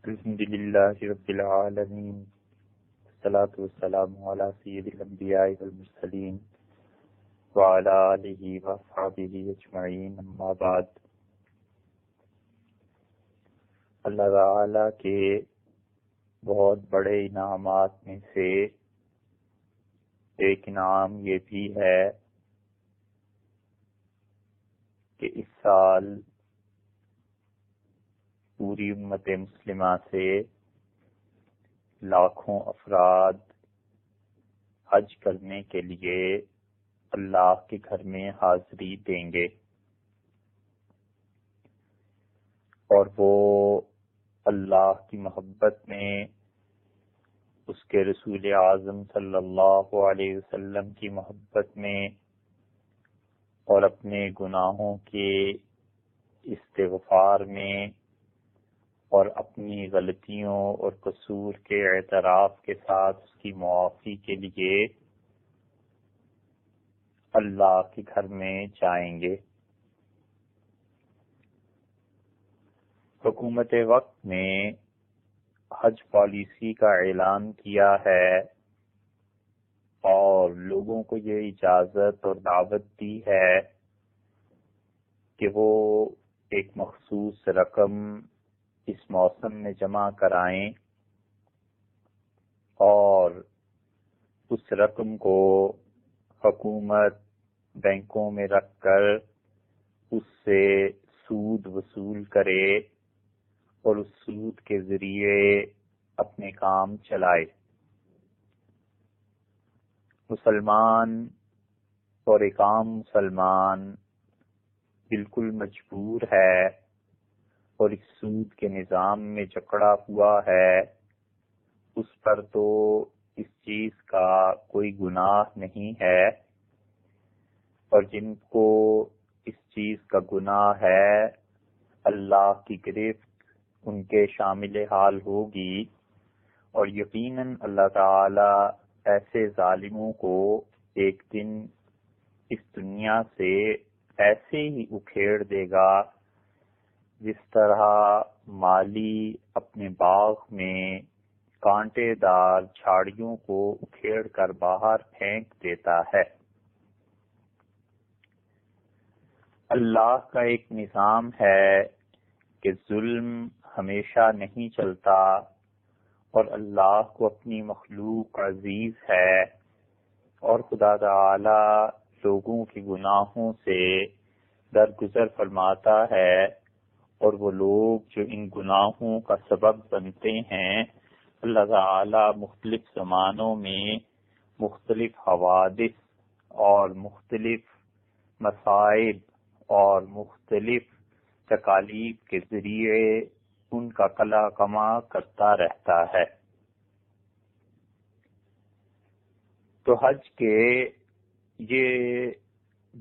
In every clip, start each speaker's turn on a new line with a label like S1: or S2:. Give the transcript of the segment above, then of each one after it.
S1: الحمد للہ رب العالمین، والصلاة والسلام علی سید الانبیاء والمرسلین وعلی آلہ واصحابہ اجمعین، اما بعد۔ اللہ تعالیٰ کے بہت بڑے انعامات میں سے ایک انعام یہ بھی ہے کہ اس سال پوری امت مسلمہ سے لاکھوں افراد حج کرنے کے لیے اللہ کے گھر میں حاضری دیں گے، اور وہ اللہ کی محبت میں، اس کے رسول اعظم صلی اللہ علیہ وسلم کی محبت میں، اور اپنے گناہوں کے استغفار میں، اور اپنی غلطیوں اور قصور کے اعتراف کے ساتھ اس کی معافی کے لیے اللہ کے گھر میں جائیں گے۔ حکومت وقت نے حج پالیسی کا اعلان کیا ہے اور لوگوں کو یہ اجازت اور دعوت دی ہے کہ وہ ایک مخصوص رقم اس موسم میں جمع کرائیں اور اس رقم کو حکومت بینکوں میں رکھ کر اس سے سود وصول کرے اور اس سود کے ذریعے اپنے کام چلائے۔ مسلمان اور ایک عام مسلمان بالکل مجبور ہے اور اس سود کے نظام میں جکڑا ہوا ہے، اس پر تو اس چیز کا کوئی گناہ نہیں ہے، اور جن کو اس چیز کا گناہ ہے اللہ کی گرفت ان کے شامل حال ہوگی، اور یقیناً اللہ تعالی ایسے ظالموں کو ایک دن اس دنیا سے ایسے ہی اکھیڑ دے گا جس طرح مالی اپنے باغ میں کانٹے دار جھاڑیوں کو اکھیڑ کر باہر پھینک دیتا ہے۔ اللہ کا ایک نظام ہے کہ ظلم ہمیشہ نہیں چلتا، اور اللہ کو اپنی مخلوق عزیز ہے، اور خدا تعالی لوگوں کے گناہوں سے درگزر فرماتا ہے، اور وہ لوگ جو ان گناہوں کا سبب بنتے ہیں اللہ تعالی مختلف زمانوں میں مختلف حوادث اور مختلف مصائب اور مختلف تکالیف کے ذریعے ان کا قلع کما کرتا رہتا ہے۔ تو حج کے یہ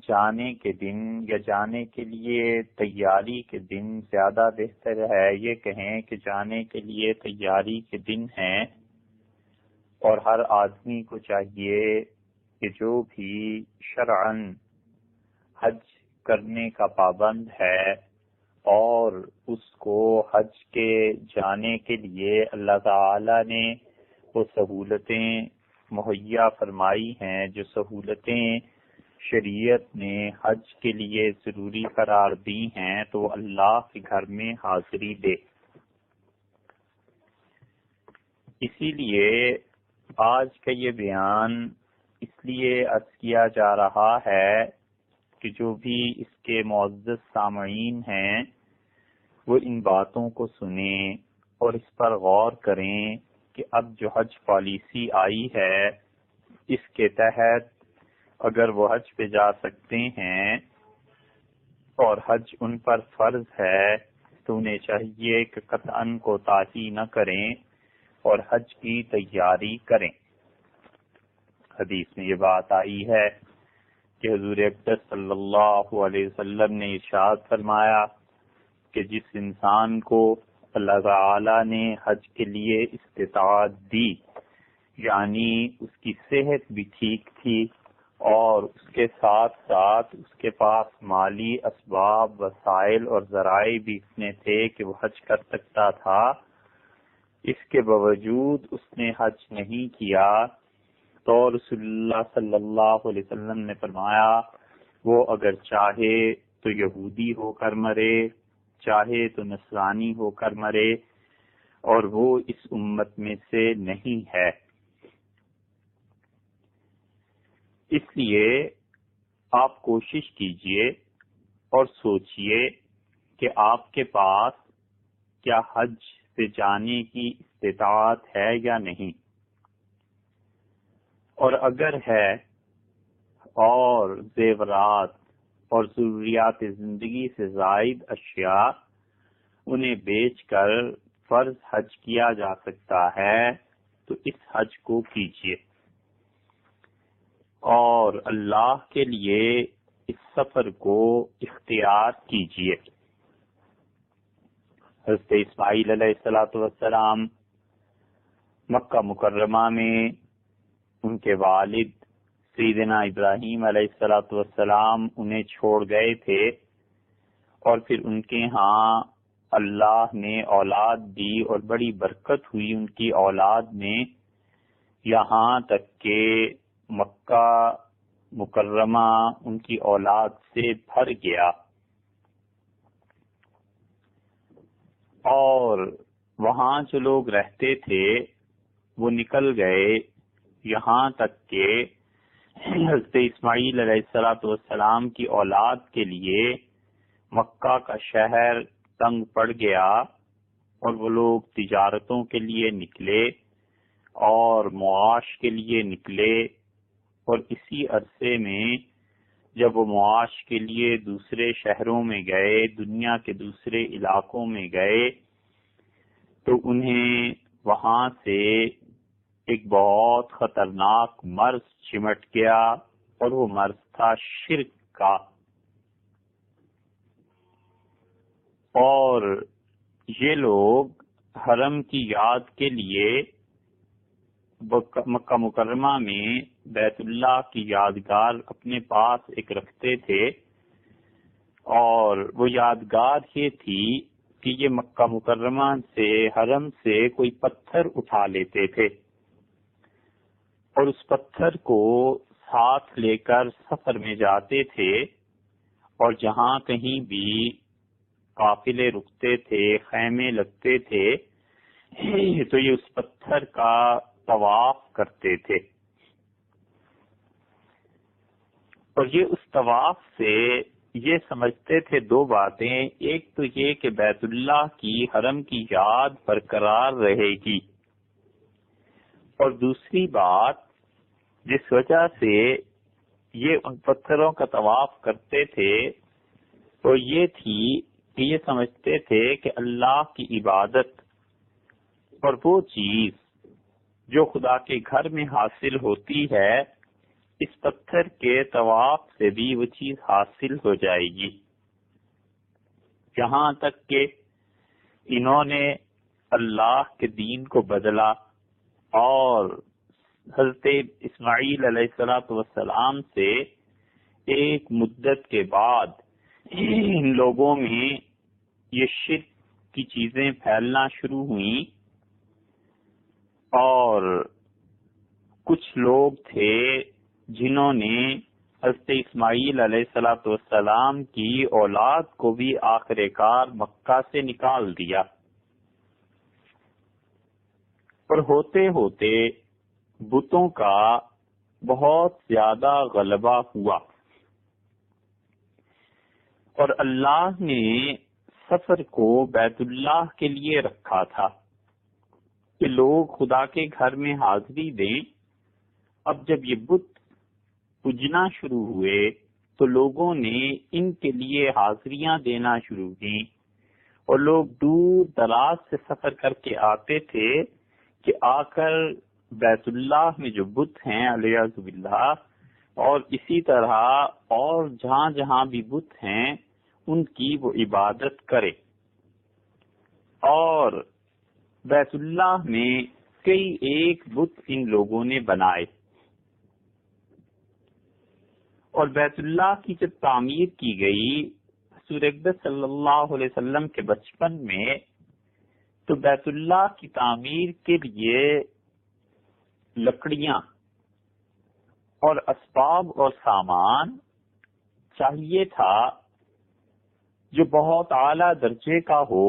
S1: جانے کے دن یا جانے کے لیے تیاری کے دن، زیادہ بہتر ہے یہ کہیں کہ جانے کے لیے تیاری کے دن ہیں، اور ہر آدمی کو چاہیے کہ جو بھی شرعاً حج کرنے کا پابند ہے اور اس کو حج کے جانے کے لیے اللہ تعالی نے وہ سہولتیں مہیا فرمائی ہیں، جو سہولتیں شریعت نے حج کے لیے ضروری قرار دی ہیں، تو اللہ کے گھر میں حاضری دے۔ اسی لیے آج کا یہ بیان اس لیے عرض کیا جا رہا ہے کہ جو بھی اس کے معزز سامعین ہیں وہ ان باتوں کو سنیں اور اس پر غور کریں کہ اب جو حج پالیسی آئی ہے اس کے تحت اگر وہ حج پہ جا سکتے ہیں اور حج ان پر فرض ہے تو انہیں چاہیے کہ قطعاً کوتاہی نہ کریں اور حج کی تیاری کریں۔ حدیث میں یہ بات آئی ہے کہ حضور اقدس صلی اللہ علیہ وسلم نے ارشاد فرمایا کہ جس انسان کو اللہ تعالی نے حج کے لیے استطاعت دی، یعنی اس کی صحت بھی ٹھیک تھی اور اس کے ساتھ ساتھ اس کے پاس مالی اسباب، وسائل اور ذرائع بھی اتنے تھے کہ وہ حج کر سکتا تھا، اس کے باوجود اس نے حج نہیں کیا تو رسول اللہ صلی اللہ علیہ وسلم نے فرمایا وہ اگر چاہے تو یہودی ہو کر مرے، چاہے تو نصرانی ہو کر مرے، اور وہ اس امت میں سے نہیں ہے۔ اس لیے آپ کوشش کیجئے اور سوچئے کہ آپ کے پاس کیا حج پہ جانے کی استطاعت ہے یا نہیں، اور اگر ہے اور زیورات اور ضروریات زندگی سے زائد اشیاء انہیں بیچ کر فرض حج کیا جا سکتا ہے تو اس حج کو کیجیے، اور اللہ کے لیے اس سفر کو اختیار کیجیے۔ حضرت اسماعیل علیہ السلام مکہ مکرمہ میں ان کے والد سیدنا ابراہیم علیہ السلام انہیں چھوڑ گئے تھے، اور پھر ان کے ہاں اللہ نے اولاد دی اور بڑی برکت ہوئی ان کی اولاد میں، یہاں تک کہ مکہ مکرمہ ان کی اولاد سے بھر گیا، اور وہاں جو لوگ رہتے تھے وہ نکل گئے، یہاں تک کہ حضرت اسماعیل علیہ السلام کی اولاد کے لیے مکہ کا شہر تنگ پڑ گیا، اور وہ لوگ تجارتوں کے لیے نکلے اور معاش کے لیے نکلے، اور اسی عرصے میں جب وہ معاش کے لیے دوسرے شہروں میں گئے، دنیا کے دوسرے علاقوں میں گئے، تو انہیں وہاں سے ایک بہت خطرناک مرض چمٹ گیا، اور وہ مرض تھا شرک کا۔ اور یہ لوگ حرم کی یاد کے لیے مکہ مکرمہ میں بیت اللہ کی یادگار اپنے پاس ایک رکھتے تھے، اور وہ یادگار یہ تھی کہ یہ مکہ مکرمہ سے حرم سے کوئی پتھر اٹھا لیتے تھے، اور اس پتھر کو ساتھ لے کر سفر میں جاتے تھے، اور جہاں کہیں بھی قافلے رکتے تھے، خیمے لگتے تھے، تو یہ اس پتھر کا طواف کرتے تھے، اور یہ اس طواف سے یہ سمجھتے تھے دو باتیں، ایک تو یہ کہ بیت اللہ کی حرم کی یاد برقرار رہے گی، اور دوسری بات جس وجہ سے یہ ان پتھروں کا طواف کرتے تھے تو یہ تھی کہ یہ سمجھتے تھے کہ اللہ کی عبادت اور وہ چیز جو خدا کے گھر میں حاصل ہوتی ہے، اس پتھر کے طواف سے بھی وہ چیز حاصل ہو جائے گی، یہاں تک کہ انہوں نے اللہ کے دین کو بدلا، اور حضرت اسماعیل علیہ السلام سے ایک مدت کے بعد ان لوگوں میں یہ شرک کی چیزیں پھیلنا شروع ہوئیں، اور کچھ لوگ تھے جنہوں نے حضرت اسماعیل علیہ السلام کی اولاد کو بھی آخر کار مکہ سے نکال دیا، اور ہوتے ہوتے بتوں کا بہت زیادہ غلبہ ہوا، اور اللہ نے سفر کو بیت اللہ کے لیے رکھا تھا کہ لوگ خدا کے گھر میں حاضری دیں۔ اب جب یہ بت پوجنا شروع ہوئے تو لوگوں نے ان کے لیے حاضریاں دینا شروع کی، اور لوگ دور دراز سے سفر کر کے آتے تھے کہ آ کر بیت اللہ میں جو بت ہیں علیہ باللہ، اور اسی طرح اور جہاں جہاں بھی بت ہیں ان کی وہ عبادت کرے، اور بیت اللہ میں کئی ایک بت ان لوگوں نے بنائے، اور بیت اللہ کی جب تعمیر کی گئی، حضور اقدس صلی اللہ علیہ وسلم کے بچپن میں تو بیت اللہ کی تعمیر کے لیے لکڑیاں اور اسباب اور سامان چاہیے تھا جو بہت اعلیٰ درجے کا ہو،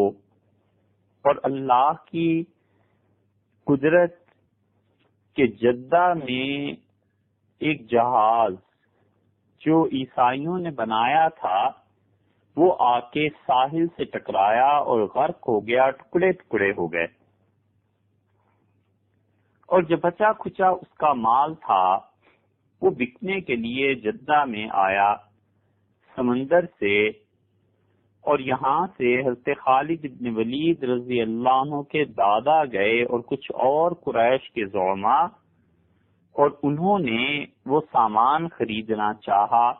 S1: اور اللہ کی قدرت کے جدہ میں ایک جہاز جو عیسائیوں نے بنایا تھا وہ آ کے ساحل سے ٹکرایا اور غرق ہو گیا، ٹکڑے ٹکڑے ہو گئے، اور جو بچا کھچا اس کا مال تھا وہ بکنے کے لیے جدہ میں آیا سمندر سے، اور یہاں سے حضرت خالد بن ولید رضی اللہ عنہ کے دادا گئے اور کچھ اور قریش کے زعماء، اور انہوں نے وہ سامان خریدنا چاہا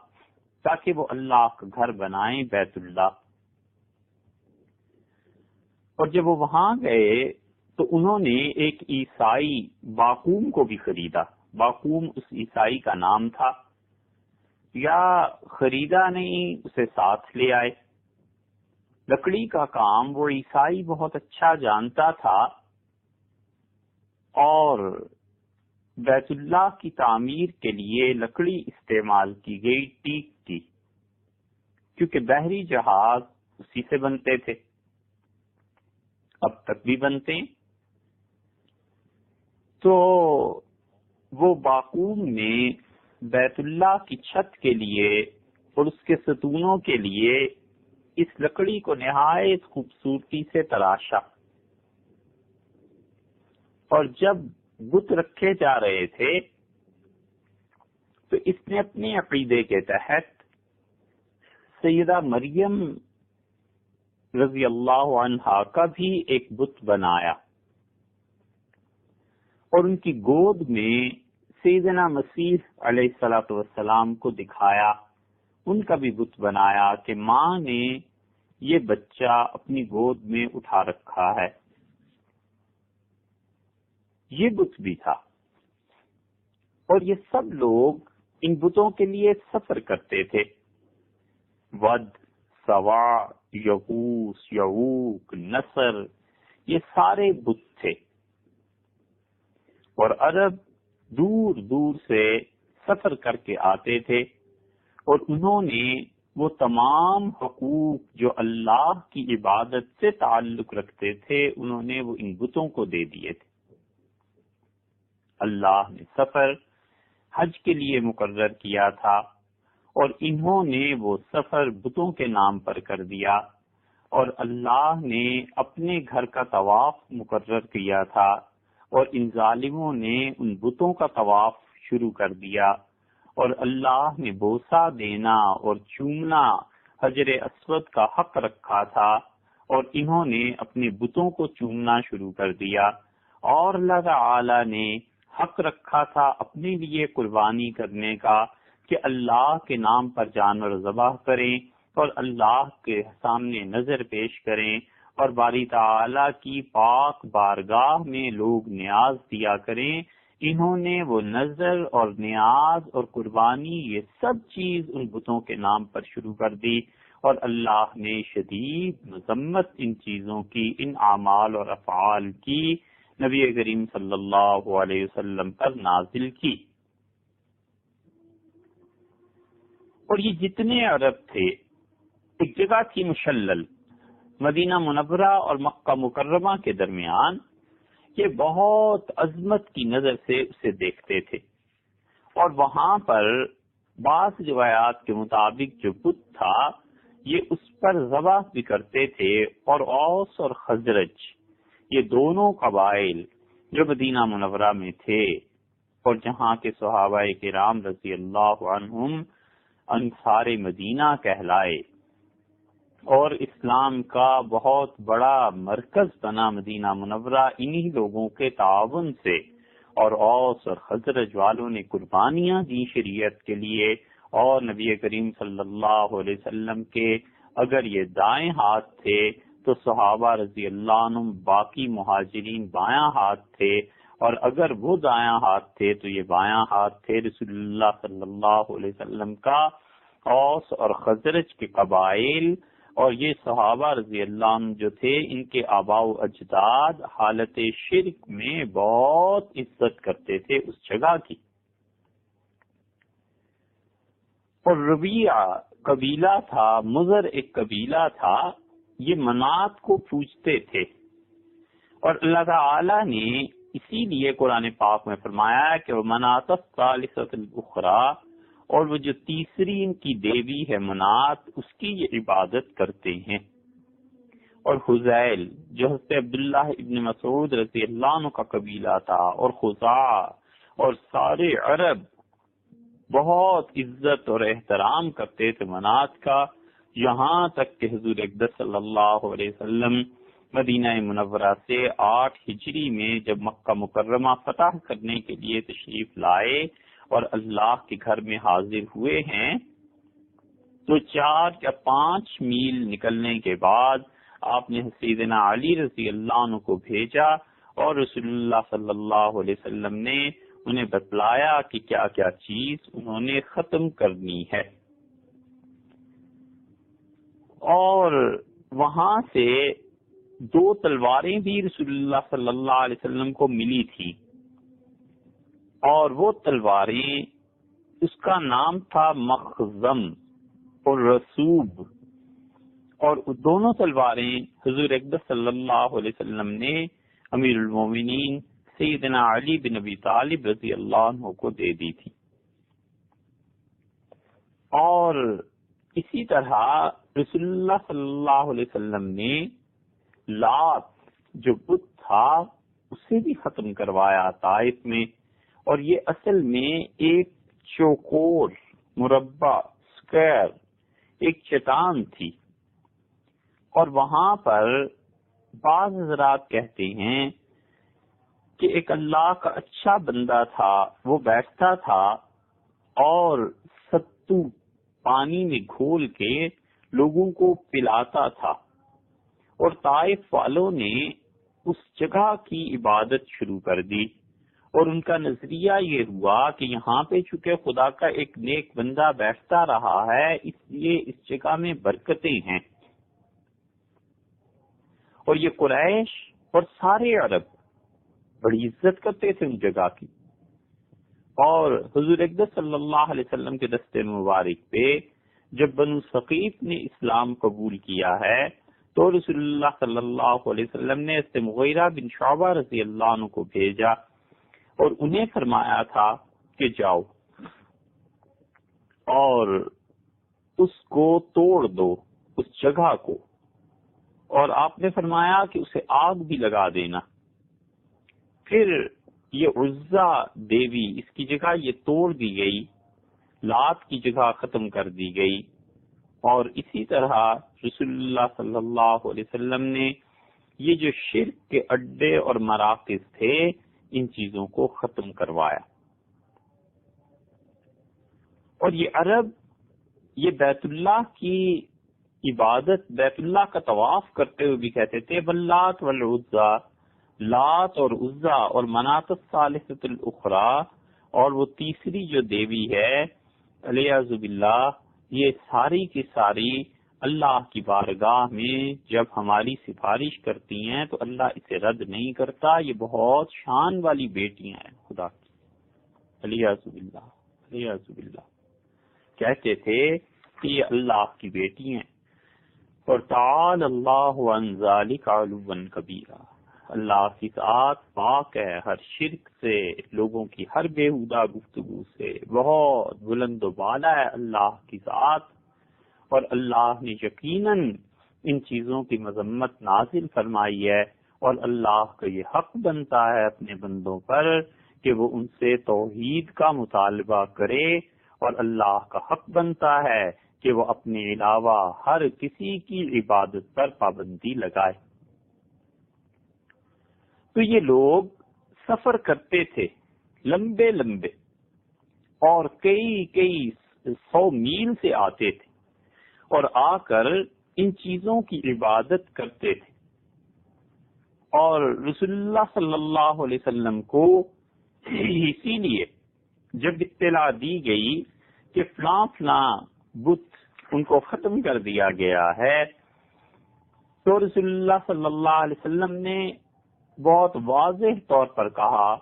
S1: تاکہ وہ اللہ کا گھر بنائیں بیت اللہ۔ اور جب وہ وہاں گئے تو انہوں نے ایک عیسائی باقوم کو بھی خریدا۔ باقوم اس عیسائی کا نام تھا، یا خریدا نہیں، اسے ساتھ لے آئے۔ لکڑی کا کام وہ عیسائی بہت اچھا جانتا تھا، اور بیت اللہ کی تعمیر کے لیے لکڑی استعمال کی گئی ٹیک کی، کیونکہ بحری جہاز اسی سے بنتے تھے، اب تک بھی بنتے ہیں۔ تو وہ باقوم نے بیت اللہ کی چھت کے لیے اور اس کے ستونوں کے لیے اس لکڑی کو نہایت خوبصورتی سے تراشا، اور جب بت رکھے جا رہے تھے تو اس نے اپنے عقیدے کے تحت سیدہ مریم رضی اللہ عنہا کا بھی ایک بت بنایا، اور ان کی گود میں سیدنا مسیح علیہ الصلوۃ والسلام کو دکھایا، ان کا بھی بت بنایا کہ ماں نے یہ بچہ اپنی گود میں اٹھا رکھا ہے۔ یہ بت بھی تھا، اور یہ سب لوگ ان بتوں کے لیے سفر کرتے تھے۔ ود، سوا، یغوث، یعوق، نصر، یہ سارے بت تھے، اور عرب دور دور سے سفر کر کے آتے تھے، اور انہوں نے وہ تمام حقوق جو اللہ کی عبادت سے تعلق رکھتے تھے انہوں نے وہ ان بتوں کو دے دیے تھے۔ اللہ نے سفر حج کے لیے مقرر کیا تھا، اور انہوں نے وہ سفر بتوں کے نام پر کر دیا، اور اللہ نے اپنے گھر کا طواف مقرر کیا تھا، اور ان ظالموں نے ان بتوں کا طواف شروع کر دیا، اور اللہ نے بوسہ دینا اور چومنا حجر اسود کا حق رکھا تھا، اور انہوں نے اپنے بتوں کو چومنا شروع کر دیا، اور اللہ تعالی نے حق رکھا تھا اپنے لیے قربانی کرنے کا کہ اللہ کے نام پر جانور ذبح کریں اور اللہ کے سامنے نظر پیش کریں، اور باری تعالی کی پاک بارگاہ میں لوگ نیاز دیا کریں۔ انہوں نے وہ نظر اور نیاز اور قربانی یہ سب چیز ان بتوں کے نام پر شروع کر دی، اور اللہ نے شدید مذمت ان چیزوں کی، ان اعمال اور افعال کی نبی کریم صلی اللہ علیہ وسلم پر نازل کی۔ اور یہ جتنے عرب تھے، ایک جگہ تھی مشلل، مدینہ منورہ اور مکہ مکرمہ کے درمیان، یہ بہت عظمت کی نظر سے اسے دیکھتے تھے، اور وہاں پر بعض روایات کے مطابق جو بت تھا یہ اس پر ذبح بھی کرتے تھے، اور اوس اور خزرج یہ دونوں قبائل جو مدینہ منورہ میں تھے اور جہاں کے صحابہ کرام رضی اللہ عنہم انصار مدینہ کہلائے، اور اسلام کا بہت بڑا مرکز بنا مدینہ منورہ انہی لوگوں کے تعاون سے، اور اوس اور خزرج والوں نے قربانیاں دی شریعت کے لیے، اور نبی کریم صلی اللہ علیہ وسلم کے اگر یہ دائیں ہاتھ تھے تو صحابہ رضی اللہ عنہم باقی مہاجرین بایاں ہاتھ تھے، اور اگر وہ دایاں ہاتھ تھے تو یہ بایاں ہاتھ تھے رسول اللہ صلی اللہ علیہ وسلم کا۔ اوس اور خزرج کے قبائل اور یہ صحابہ رضی اللہ عنہ جو تھے ان کے آباء و اجداد حالت شرک میں بہت عزت کرتے تھے اس جگہ کی. اور ربیع قبیلہ تھا، مضر ایک قبیلہ تھا، یہ منات کو پوجتے تھے. اور اللہ تعالی نے اسی لیے قرآن پاک میں فرمایا کہ منات الثالثۃ الاخری، اور وہ جو تیسری ان کی دیوی ہے منات، اس کی یہ عبادت کرتے ہیں. اور حذیل جو حضرت عبداللہ ابن مسعود رضی اللہ عنہ کا قبیلہ تھا، اور خزاع اور سارے عرب بہت عزت اور احترام کرتے تھے منات کا، یہاں تک کہ حضور اقدس صلی اللہ علیہ وسلم مدینہ منورہ سے 8 ہجری میں جب مکہ مکرمہ فتح کرنے کے لیے تشریف لائے اور اللہ کے گھر میں حاضر ہوئے ہیں، تو 4 یا 5 میل نکلنے کے بعد آپ نے سیدنا علی رضی اللہ عنہ کو بھیجا، اور رسول اللہ صلی اللہ علیہ وسلم نے انہیں بتلایا کہ کیا کیا چیز انہوں نے ختم کرنی ہے. اور وہاں سے 2 تلواریں بھی رسول اللہ صلی اللہ علیہ وسلم کو ملی تھی، اور وہ تلواریں اس کا نام تھا مخزم اور رسوب. اور دونوں تلواریں حضور اقدس صلی اللہ علیہ وسلم نے امیر المومنین سیدنا علی بن ابی طالب رضی اللہ عنہ کو دے دی تھی. اور اسی طرح رسول اللہ صلی اللہ علیہ وسلم نے لات جو بت تھا اسے بھی ختم کروایا طائف میں. اور یہ اصل میں ایک چوکور مربع اسکوائر ایک چٹان تھی، اور وہاں پر بعض حضرات کہتے ہیں کہ ایک اللہ کا اچھا بندہ تھا، وہ بیٹھتا تھا اور ستو پانی میں گھول کے لوگوں کو پلاتا تھا. اور طائف والوں نے اس جگہ کی عبادت شروع کر دی، اور ان کا نظریہ یہ ہوا کہ یہاں پہ چونکہ خدا کا ایک نیک بندہ بیٹھتا رہا ہے، اس لیے اس جگہ میں برکتیں ہیں. اور یہ قریش اور سارے عرب بڑی عزت کرتے تھے ان جگہ کی. اور حضور اقدس صلی اللہ علیہ وسلم کے دستے مبارک پہ جب بنو ثقیف نے اسلام قبول کیا ہے تو رسول اللہ صلی اللہ علیہ وسلم نے اس مغیرہ بن شعبہ رضی اللہ عنہ کو بھیجا، اور انہیں فرمایا تھا کہ جاؤ اور اس کو توڑ دو، اس جگہ کو. اور آپ نے فرمایا کہ اسے آگ بھی لگا دینا. پھر یہ عزا دیوی اس کی جگہ یہ توڑ دی گئی، لات کی جگہ ختم کر دی گئی. اور اسی طرح رسول اللہ صلی اللہ علیہ وسلم نے یہ جو شرک کے اڈے اور مراکز تھے ان چیزوں کو ختم کروایا. اور یہ عرب یہ بیت اللہ کی عبادت، بیت اللہ کا طواف کرتے ہوئے بھی کہتے تھے واللات والعزا، لات اور عزا اور منات الثالثۃ الاخری، اور وہ تیسری جو دیوی ہے الیاذ باللہ، یہ ساری کی ساری اللہ کی بارگاہ میں جب ہماری سفارش کرتی ہیں تو اللہ اسے رد نہیں کرتا. یہ بہت شان والی بیٹیاں ہیں خدا کی، الیاذ باللہ الیاذ باللہ. کہتے تھے کہ یہ اللہ کی بیٹی ہیں. اور تعالی اللہ عن ذلک علوا کبیرا، اللہ کی ذات پاک ہے ہر شرک سے، لوگوں کی ہر بےہودہ گفتگو سے، بہت بلند و بالا ہے اللہ کی ذات. اور اللہ نے یقیناً ان چیزوں کی مذمت نازل فرمائی ہے، اور اللہ کا یہ حق بنتا ہے اپنے بندوں پر کہ وہ ان سے توحید کا مطالبہ کرے، اور اللہ کا حق بنتا ہے کہ وہ اپنے علاوہ ہر کسی کی عبادت پر پابندی لگائے. تو یہ لوگ سفر کرتے تھے لمبے لمبے، اور کئی 100 میل سے آتے تھے اور آ کر ان چیزوں کی عبادت کرتے تھے. اور رسول اللہ صلی اللہ علیہ وسلم کو اسی لیے جب اطلاع دی گئی کہ فلاں فلاں بت ان کو ختم کر دیا گیا ہے تو رسول اللہ صلی اللہ علیہ وسلم نے بہت واضح طور پر کہا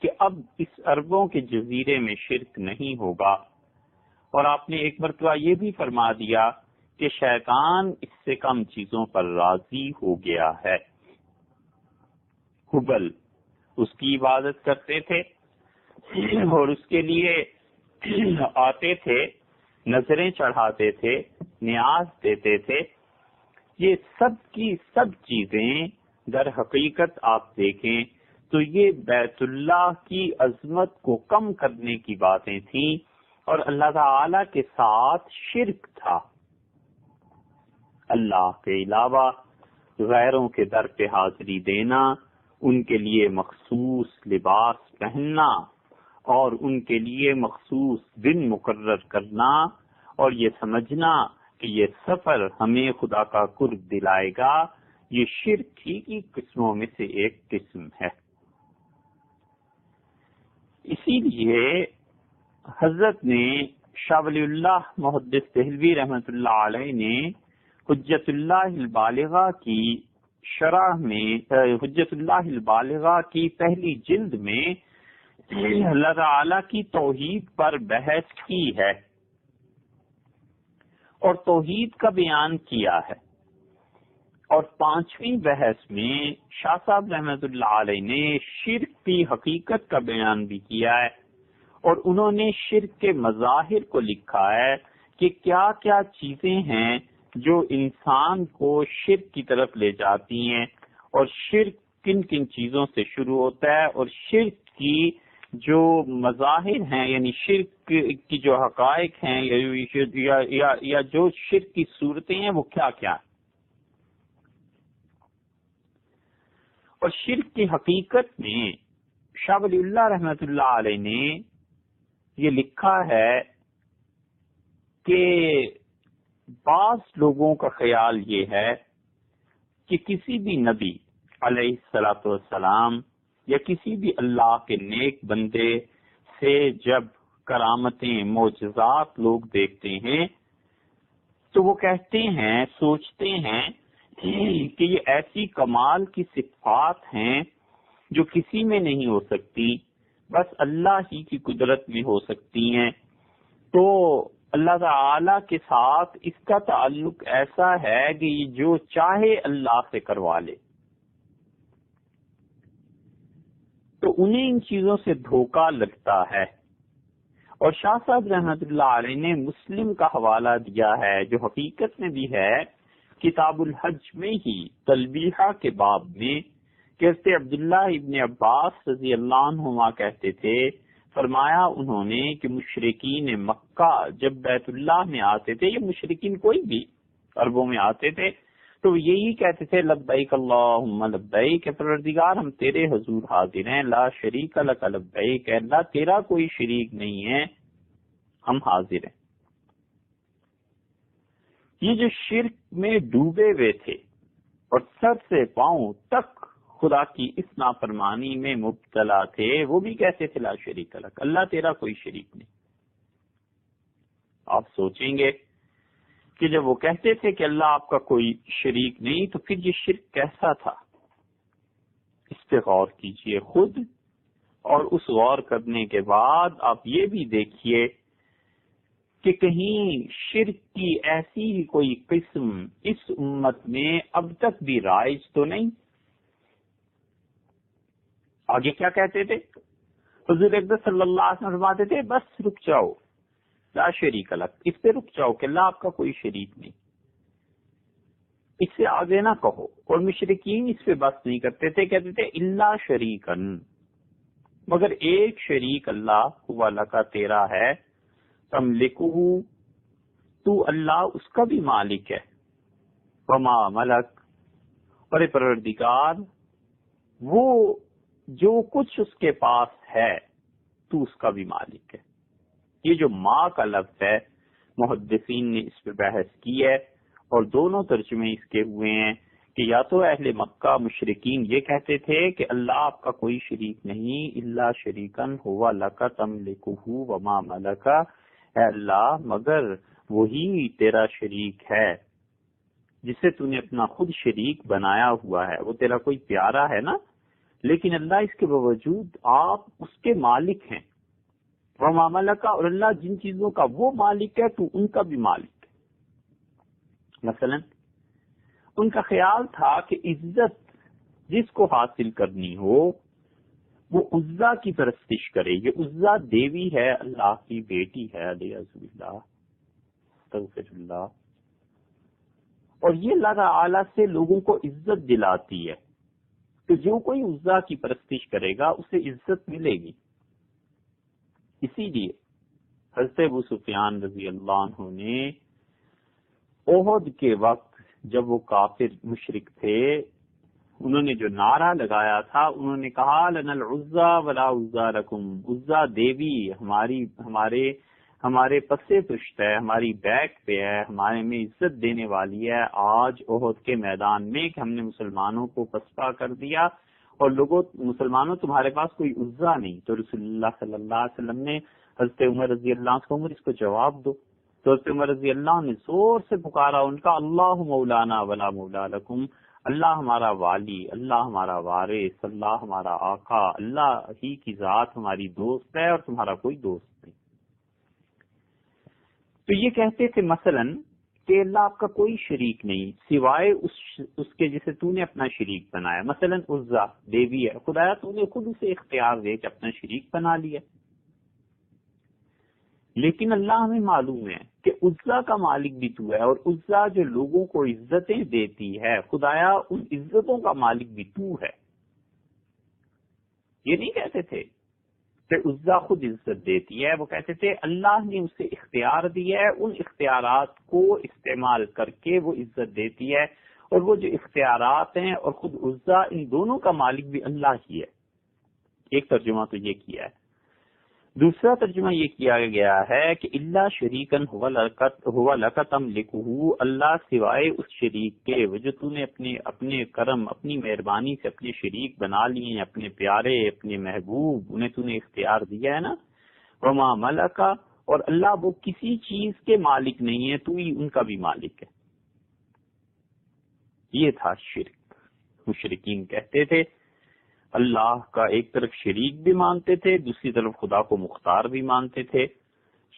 S1: کہ اب اس عربوں کے جزیرے میں شرک نہیں ہوگا، اور آپ نے ایک مرتبہ یہ بھی فرما دیا کہ شیطان اس سے کم چیزوں پر راضی ہو گیا ہے۔ حبل اس کی عبادت کرتے تھے اور اس کے لیے آتے تھے، نظریں چڑھاتے تھے، نیاز دیتے تھے۔ یہ سب کی سب چیزیں در حقیقت آپ دیکھیں تو یہ بیت اللہ کی عظمت کو کم کرنے کی باتیں تھیں، اور اللہ تعالی کے ساتھ شرک تھا۔ اللہ کے علاوہ غیروں کے در پہ حاضری دینا، ان کے لیے مخصوص لباس پہننا اور ان کے لیے مخصوص دن مقرر کرنا، اور یہ سمجھنا کہ یہ سفر ہمیں خدا کا قرب دلائے گا، یہ شرک ہی کی قسموں میں سے ایک قسم ہے۔ اسی لیے حضرت نے شاہ ولی اللہ محدث دہلوی رحمۃ اللہ علیہ نے حجت اللہ البالغہ کی شرح میں، حجت اللہ البالغہ کی پہلی جلد میں اللہ تعالی کی توحید پر بحث کی ہے اور توحید کا بیان کیا ہے، اور 5ویں بحث میں شاہ صاحب رحمۃ اللہ علیہ نے شرک کی حقیقت کا بیان بھی کیا ہے، اور انہوں نے شرک کے مظاہر کو لکھا ہے کہ کیا کیا چیزیں ہیں جو انسان کو شرک کی طرف لے جاتی ہیں، اور شرک کن کن چیزوں سے شروع ہوتا ہے، اور شرک کی جو مظاہر ہیں یعنی شرک کی جو حقائق ہیں یا جو شرک کی صورتیں ہیں وہ کیا کیا ہیں۔ اور شرک کی حقیقت میں شاہ ولی اللہ رحمۃ اللہ علیہ نے یہ لکھا ہے کہ بعض لوگوں کا خیال یہ ہے کہ کسی بھی نبی علیہ الصلوۃ والسلام یا کسی بھی اللہ کے نیک بندے سے جب کرامتیں معجزات لوگ دیکھتے ہیں تو وہ کہتے ہیں، سوچتے ہیں کہ یہ ایسی کمال کی صفات ہیں جو کسی میں نہیں ہو سکتی، بس اللہ ہی کی قدرت میں ہو سکتی ہیں۔ تو اللہ تعالی کے ساتھ اس کا تعلق ایسا ہے کہ یہ جو چاہے اللہ سے کروا لے، تو انہیں ان چیزوں سے دھوکہ لگتا ہے۔ اور شاہ صاحب رحمۃ اللہ علیہ نے مسلم کا حوالہ دیا ہے جو حقیقت میں بھی ہے کتاب الحج میں ہی تلبیحہ کے باب میں، کہتے عبداللہ ابن عباس رضی اللہ عنہما کہتے تھے، فرمایا انہوں نے کہ مشرکین مکہ جب بیت اللہ میں آتے تھے، یہ مشرکین کوئی بھی عربوں میں آتے تھے تو یہی کہتے تھے لبیک اللہم لبیک، پروردگار ہم تیرے حضور حاضر ہیں، لا شریک لک لبیک، اللہ تیرا کوئی شریک نہیں ہے، ہم حاضر ہیں۔ یہ جو شرک میں ڈوبے ہوئے تھے اور سر سے پاؤں تک خدا کی اس نافرمانی میں مبتلا تھے، وہ بھی کہتے تھے لا شریک لک، اللہ تیرا کوئی شریک نہیں۔ آپ سوچیں گے کہ جب وہ کہتے تھے کہ اللہ آپ کا کوئی شریک نہیں، تو پھر یہ شرک کیسا تھا؟ اس پہ غور کیجئے خود، اور اس غور کرنے کے بعد آپ یہ بھی دیکھیے کہ کہیں شرک کی ایسی ہی کوئی قسم اس امت میں اب تک بھی رائج تو نہیں۔ آگے کیا کہتے تھے؟ حضور اقدس صلی اللہ علیہ وسلم فرماتے تھے بس رک جاؤ، لا شریک لک، اس پہ رک جاؤ کہ اللہ آپ کا کوئی شریک نہیں، اس سے آگے نہ کہو۔ اور مشرکین اس پہ بس نہیں کرتے تھے، کہتے تھے الا شریکن، مگر ایک شریک اللہ ہوا لکا تیرا ہے، تملکہ، تو اللہ اس کا بھی مالک ہے، وما ملک، اور پروردگار وہ جو کچھ اس کے پاس ہے تو اس کا بھی مالک ہے۔ یہ جو ماں کا لفظ ہے، محدثین نے اس پہ بحث کی ہے، اور دونوں ترجمے اس کے ہوئے ہیں کہ یا تو اہل مکہ مشرکین یہ کہتے تھے کہ اللہ آپ کا کوئی شریک نہیں، الا شریکن ہوا لکا تملکہ وما ملکا، اے اللہ مگر وہی تیرا شریک ہے
S2: جسے تو نے اپنا خود شریک بنایا ہوا ہے وہ تیرا کوئی پیارا ہے نا، لیکن اللہ اس کے باوجود آپ اس کے مالک ہیں، وہ معاملہ کا، اور اللہ جن چیزوں کا وہ مالک ہے تو ان کا بھی مالک ہے۔ مثلا ان کا خیال تھا کہ عزت جس کو حاصل کرنی ہو وہ عزا کی پرستش کرے، یہ عزا دیوی ہے، اللہ کی بیٹی ہے، استغفر اللہ، اور یہ اللہ تعالی سے لوگوں کو عزت دلاتی ہے، تو جو کوئی عزا کی پرستش کرے گا اسے عزت ملے گی۔ اسی لیے حضرت ابو سفیان رضی اللہ عنہ نے احد کے وقت جب وہ کافر مشرک تھے، انہوں نے جو نعرہ لگایا تھا، انہوں نے کہا لنا العزا ولا عزا لکم، عزا دیوی ہمارے پسے پشت ہے، ہماری بیک پہ ہے، ہمارے میں عزت دینے والی ہے آج احد کے میدان میں کہ ہم نے مسلمانوں کو پسپا کر دیا، اور لوگوں مسلمانوں تمہارے پاس کوئی عزا نہیں۔ تو رسول اللہ صلی اللہ علیہ وسلم نے حضرت عمر رضی اللہ عنہ کو، عمر اس کو جواب دو، تو حضرت عمر رضی اللہ عنہ نے زور سے پکارا ان کا، اللہ مولانا ولا مولا لکم، اللہ ہمارا والی، اللہ ہمارا وارث، اللہ ہمارا آقا، اللہ ہی کی ذات ہماری دوست ہے اور تمہارا کوئی دوست نہیں۔ تو یہ کہتے تھے مثلا کہ اللہ آپ کا کوئی شریک نہیں سوائے اس کے جسے تو نے اپنا شریک بنایا، مثلا عزا دیوی ہے، خدایا تو نے خود اسے اختیار دے کے اپنا شریک بنا لیا، لیکن اللہ ہمیں معلوم ہے کہ عزا کا مالک بھی تو ہے، اور عزا جو لوگوں کو عزتیں دیتی ہے، خدایا ان عزتوں کا مالک بھی تو ہے۔ یہ نہیں کہتے تھے کہ عزا خود عزت دیتی ہے، وہ کہتے تھے اللہ نے اسے اختیار دیا ہے، ان اختیارات کو استعمال کر کے وہ عزت دیتی ہے، اور وہ جو اختیارات ہیں اور خود عزا، ان دونوں کا مالک بھی اللہ ہی ہے۔ ایک ترجمہ تو یہ کیا ہے۔ دوسرا ترجمہ یہ کیا گیا ہے کہ اللہ شریکن ہوا لک تملکہ، اللہ سوائے اس شریک کے وہ جو تو نے اپنے کرم، اپنی مہربانی سے اپنے شریک بنا لیے ہیں، اپنے پیارے، اپنے محبوب، انہیں تو نے اختیار دیا ہے نا، وما ملکا، اور اللہ وہ کسی چیز کے مالک نہیں ہے، تو ہی ان کا بھی مالک ہے۔ یہ تھا شرک۔ مشرکین کہتے تھے اللہ کا ایک طرف شریک بھی مانتے تھے، دوسری طرف خدا کو مختار بھی مانتے تھے،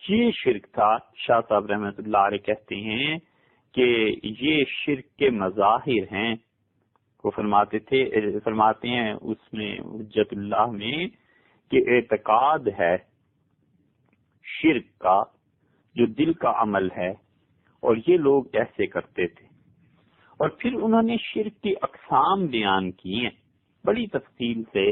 S2: یہ شرک تھا۔ شاہ صاحب رحمۃ اللہ علیہ کہتے ہیں کہ یہ شرک کے مظاہر ہیں، وہ فرماتے ہیں اس میں حجت اللہ میں کہ اعتقاد ہے شرک کا جو دل کا عمل ہے، اور یہ لوگ ایسے کرتے تھے، اور پھر انہوں نے شرک کی اقسام بیان کی ہیں بڑی تفصیل سے،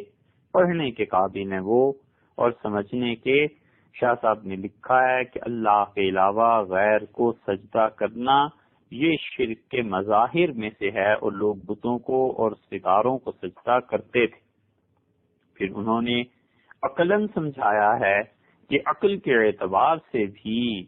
S2: پڑھنے کے قابل ہیں وہ اور سمجھنے کے۔ شاہ صاحب نے لکھا ہے کہ اللہ کے علاوہ غیر کو سجدہ کرنا یہ شرک کے مظاہر میں سے ہے، اور لوگ بتوں کو اور ستاروں کو سجدہ کرتے تھے۔ پھر انہوں نے عقلاً سمجھایا ہے کہ عقل کے اعتبار سے بھی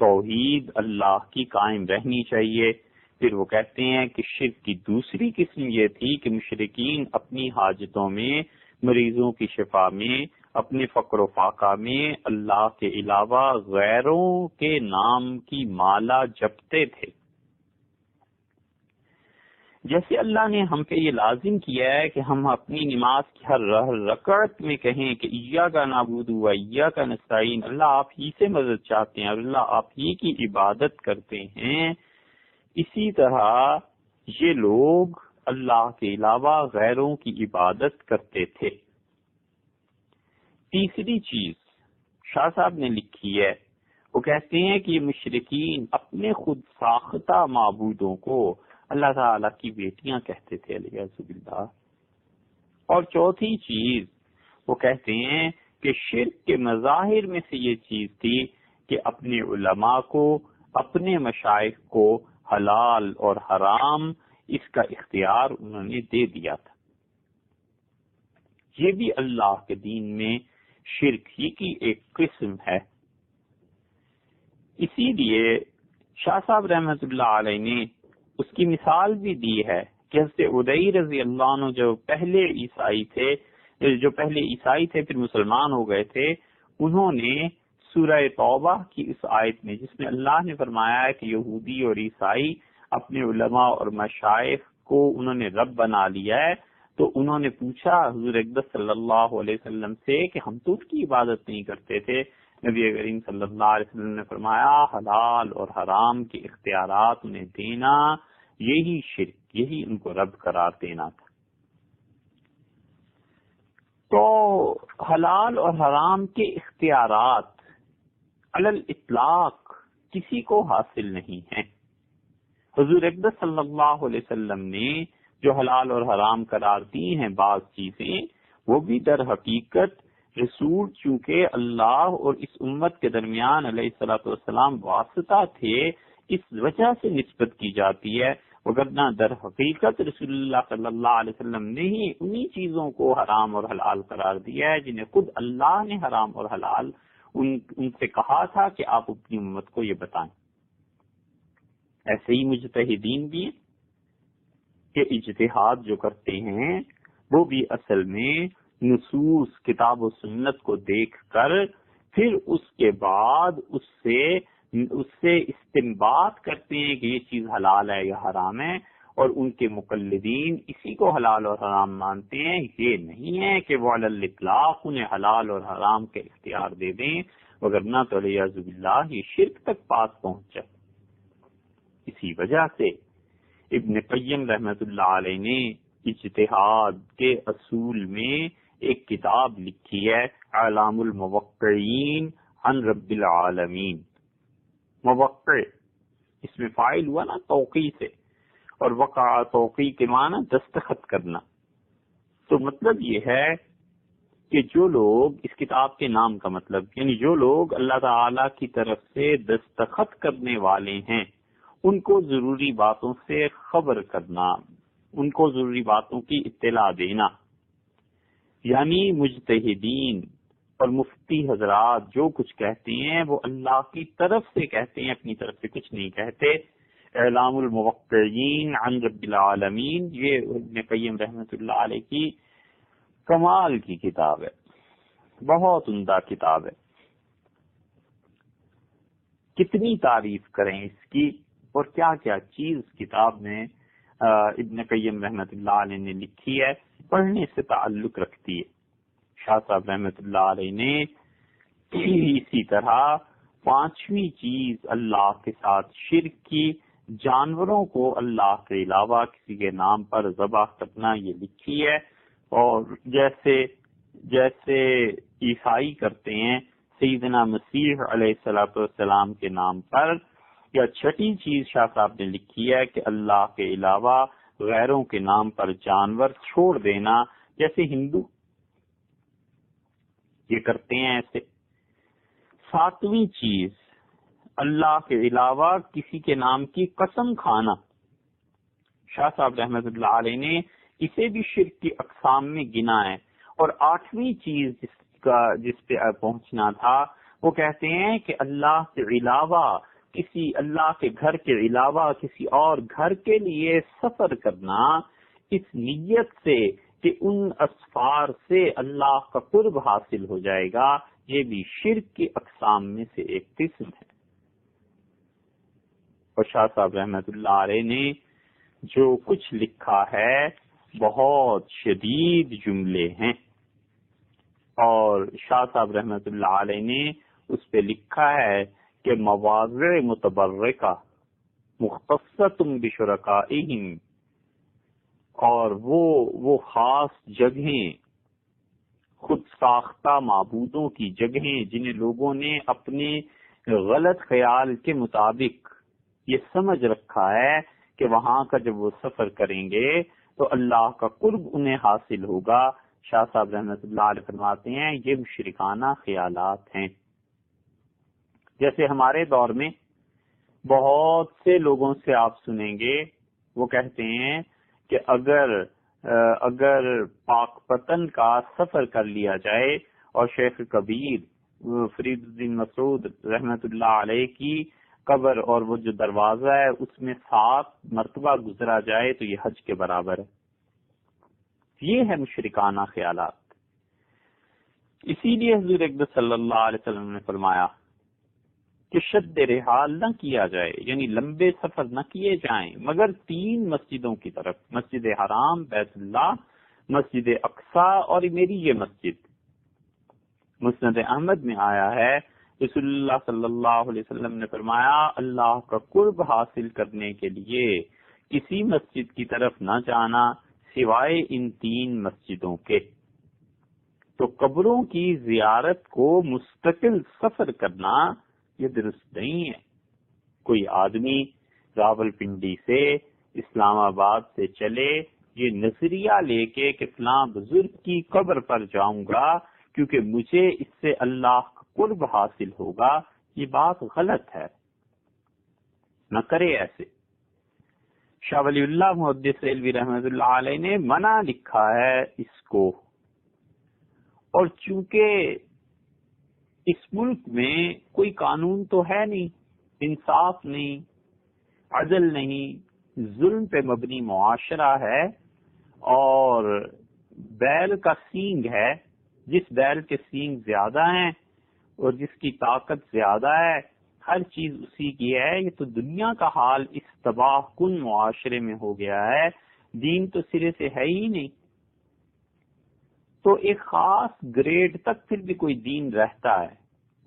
S2: توحید اللہ کی قائم رہنی چاہیے۔ پھر وہ کہتے ہیں کہ شرک کی دوسری قسم یہ تھی کہ مشرکین اپنی حاجتوں میں، مریضوں کی شفا میں، اپنے فقر و فاقہ میں اللہ کے علاوہ غیروں کے نام کی مالا جپتے تھے۔ جیسے اللہ نے ہم پہ یہ لازم کیا ہے کہ ہم اپنی نماز کی ہر رکعت میں کہیں کہ ایاک نعبد و ایاک نستعین، اللہ آپ ہی سے مدد چاہتے ہیں اور اللہ آپ ہی کی عبادت کرتے ہیں، اسی طرح یہ لوگ اللہ کے علاوہ غیروں کی عبادت کرتے تھے۔ تیسری چیز شاہ صاحب نے لکھی ہے، وہ کہتے ہیں کہ یہ مشرکین اپنے خود ساختہ معبودوں کو اللہ تعالی کی بیٹیاں کہتے تھے، علیہ باللہ۔ اور چوتھی چیز وہ کہتے ہیں کہ شرک کے مظاہر میں سے یہ چیز تھی کہ اپنے علماء کو، اپنے مشائخ کو حلال اور حرام اس کا اختیار انہوں نے دے دیا تھا۔ یہ بھی اللہ کے دین میں شرک ہی کی ایک قسم ہے۔ اسی لیے شاہ صاحب رحمۃ اللہ علیہ نے اس کی مثال بھی دی ہے کہ حضرت ادئی رضی اللہ عنہ جو پہلے عیسائی تھے پھر مسلمان ہو گئے تھے، انہوں نے سورہ توبہ کی اس آیت میں جس میں اللہ نے فرمایا ہے کہ یہودی اور عیسائی اپنے علماء اور مشائخ کو انہوں نے رب بنا لیا ہے، تو انہوں نے پوچھا حضور اقدس صلی اللہ علیہ وسلم سے کہ ہم تو ان کی عبادت نہیں کرتے تھے۔ نبی کریم صلی اللہ علیہ وسلم نے فرمایا حلال اور حرام کے اختیارات انہیں دینا یہی شرک، یہی ان کو رب قرار دینا تھا۔ تو حلال اور حرام کے اختیارات علی الاطلاق کسی کو حاصل نہیں ہیں۔ حضور اقدس صلی اللہ علیہ وسلم نے جو حلال اور حرام قرار دی ہیں بعض چیزیں، وہ بھی در حقیقت رسول چونکہ اللہ اور اس امت کے درمیان علیہ الصلوۃ والسلام واسطہ تھے، اس وجہ سے نسبت کی جاتی ہے، وگرنہ در حقیقت رسول اللہ صلی اللہ علیہ وسلم نے ہی انہی چیزوں کو حرام اور حلال قرار دیا ہے جنہیں خود اللہ نے حرام اور حلال ان سے کہا تھا کہ آپ اپنی امت کو یہ بتائیں۔ ایسے ہی مجتہدین بھی ہیں کہ اجتہاد جو کرتے ہیں وہ بھی اصل میں نصوص کتاب و سنت کو دیکھ کر پھر اس کے بعد اس سے استنباط کرتے ہیں کہ یہ چیز حلال ہے یا حرام ہے، اور ان کے مقلدین اسی کو حلال اور حرام مانتے ہیں۔ یہ نہیں ہے کہ وہ علی الاطلاق انہیں حلال اور حرام کے اختیار دے دیں، وگرنہ تو والعیاذ باللہ یہ شرک تک پاس پہنچ جائے۔ اسی وجہ سے ابن قیم رحمت اللہ علیہ نے اجتہاد کے اصول میں ایک کتاب لکھی ہے اعلام الموقعین عن رب العالمین۔ موقع اس میں فاعل ہوا نا توقیع سے، اور وقع توقیع کے معنی دستخط کرنا۔ تو مطلب یہ ہے کہ جو لوگ اس کتاب کے نام کا مطلب یعنی جو لوگ اللہ تعالی کی طرف سے دستخط کرنے والے ہیں، ان کو ضروری باتوں سے خبر کرنا، ان کو ضروری باتوں کی اطلاع دینا، یعنی مجتہدین اور مفتی حضرات جو کچھ کہتے ہیں وہ اللہ کی طرف سے کہتے ہیں، اپنی طرف سے کچھ نہیں کہتے۔ اعلام الموقعین عن رب العالمین یہ ابن قیم رحمۃ اللہ علیہ کی کمال کی کتاب ہے، بہت عمدہ کتاب ہے۔ کتنی تعریف کریں اس کی، اور کیا کیا چیز کتاب میں ابن قیم رحمۃ اللہ علیہ نے لکھی ہے، پڑھنے سے تعلق رکھتی ہے۔ شاہ صاحب رحمۃ اللہ علیہ نے اسی طرح پانچویں چیز اللہ کے ساتھ شرک کی، جانوروں کو اللہ کے علاوہ کسی کے نام پر ذبح کرنا، یہ لکھی ہے۔ اور جیسے عیسائی کرتے ہیں سیدنا مسیح علیہ الصلوۃ والسلام کے نام پر، یا چھٹی چیز شاہ صاحب نے لکھی ہے کہ اللہ کے علاوہ غیروں کے نام پر جانور چھوڑ دینا، جیسے ہندو یہ کرتے ہیں ایسے۔ ساتویں چیز اللہ کے علاوہ کسی کے نام کی قسم کھانا، شاہ صاحب رحمۃ اللہ علیہ نے اسے بھی شرک کی اقسام میں گنا ہے۔ اور آٹھویں چیز جس پہ پہنچنا تھا وہ کہتے ہیں کہ اللہ کے علاوہ اللہ کے گھر کے علاوہ کسی اور گھر کے لیے سفر کرنا اس نیت سے کہ ان اسفار سے اللہ کا قرب حاصل ہو جائے گا، یہ بھی شرک کی اقسام میں سے ایک قسم ہے۔ اور شاہ صاحب رحمۃ اللہ علیہ نے جو کچھ لکھا ہے بہت شدید جملے ہیں، اور شاہ صاحب رحمۃ اللہ علیہ نے اس پہ لکھا ہے کہ مواضع متبرکہ مختصۃ بشرکائہم، اور وہ خاص جگہیں، خود ساختہ معبودوں کی جگہیں جنہیں لوگوں نے اپنے غلط خیال کے مطابق یہ سمجھ رکھا ہے کہ وہاں کا جب وہ سفر کریں گے تو اللہ کا قرب انہیں حاصل ہوگا، شاہ صاحب رحمۃ اللہ علیہ فرماتے ہیں یہ مشرکانہ خیالات ہیں۔ جیسے ہمارے دور میں بہت سے لوگوں سے آپ سنیں گے وہ کہتے ہیں کہ اگر پاک پتن کا سفر کر لیا جائے اور شیخ کبیر فرید الدین مسعود رحمت اللہ علیہ کی قبر اور وہ جو دروازہ ہے اس میں 7 مرتبہ گزرا جائے تو یہ حج کے برابر ہے۔ یہ ہے مشرکانہ خیالات۔ اسی لیے حضور اقدس صلی اللہ علیہ وسلم نے فرمایا کہ شد رحال نہ کیا جائے، یعنی لمبے سفر نہ کیے جائیں، مگر 3 مسجدوں کی طرف، مسجد حرام، بیت اللہ، مسجد اقصی اور میری یہ مسجد۔ مسند احمد میں آیا ہے، رسول اللہ صلی اللہ علیہ وسلم نے فرمایا، اللہ کا قرب حاصل کرنے کے لیے کسی مسجد کی طرف نہ جانا سوائے ان 3 مسجدوں کے۔ تو قبروں کی زیارت کو مستقل سفر کرنا یہ درست نہیں ہے۔ کوئی آدمی راولپنڈی سے اسلام آباد سے چلے یہ نظریہ لے کے کہ فلاں بزرگ کی قبر پر جاؤں گا کیونکہ مجھے اس سے اللہ کا قرب حاصل ہوگا، یہ بات غلط ہے، نہ کرے ایسے۔ شاہ ولی اللہ محدث ریلوی رحمۃ اللہ علیہ نے منع لکھا ہے اس کو، اور چونکہ اس ملک میں کوئی قانون تو ہے نہیں، انصاف نہیں، عدل نہیں، ظلم پہ مبنی معاشرہ ہے، اور بیل کا سینگ ہے، جس بیل کے سینگ زیادہ ہیں اور جس کی طاقت زیادہ ہے ہر چیز اسی کی ہے۔ یہ تو دنیا کا حال اس تباہ کن معاشرے میں ہو گیا ہے، دین تو سرے سے ہے ہی نہیں۔ تو ایک خاص گریڈ تک پھر بھی کوئی دین رہتا ہے،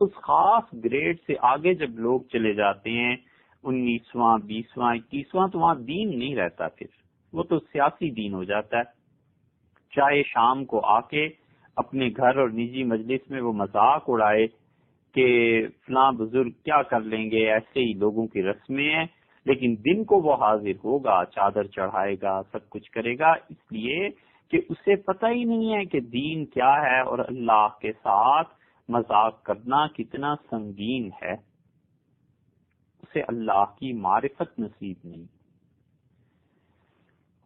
S2: اس خاص گریڈ سے آگے جب لوگ چلے جاتے ہیں 19واں 20واں 21واں تو وہاں دین نہیں رہتا، پھر وہ تو سیاسی دین ہو جاتا ہے۔ چاہے شام کو آ کے اپنے گھر اور نجی مجلس میں وہ مذاق اڑائے کہ فلاں بزرگ کیا کر لیں گے، ایسے ہی لوگوں کی رسمیں ہیں، لیکن دن کو وہ حاضر ہوگا، چادر چڑھائے گا، سب کچھ کرے گا، اس لیے کہ اسے پتہ ہی نہیں ہے کہ دین کیا ہے اور اللہ کے ساتھ مذاق کرنا کتنا سنگین ہے۔ اسے اللہ کی معرفت نصیب نہیں،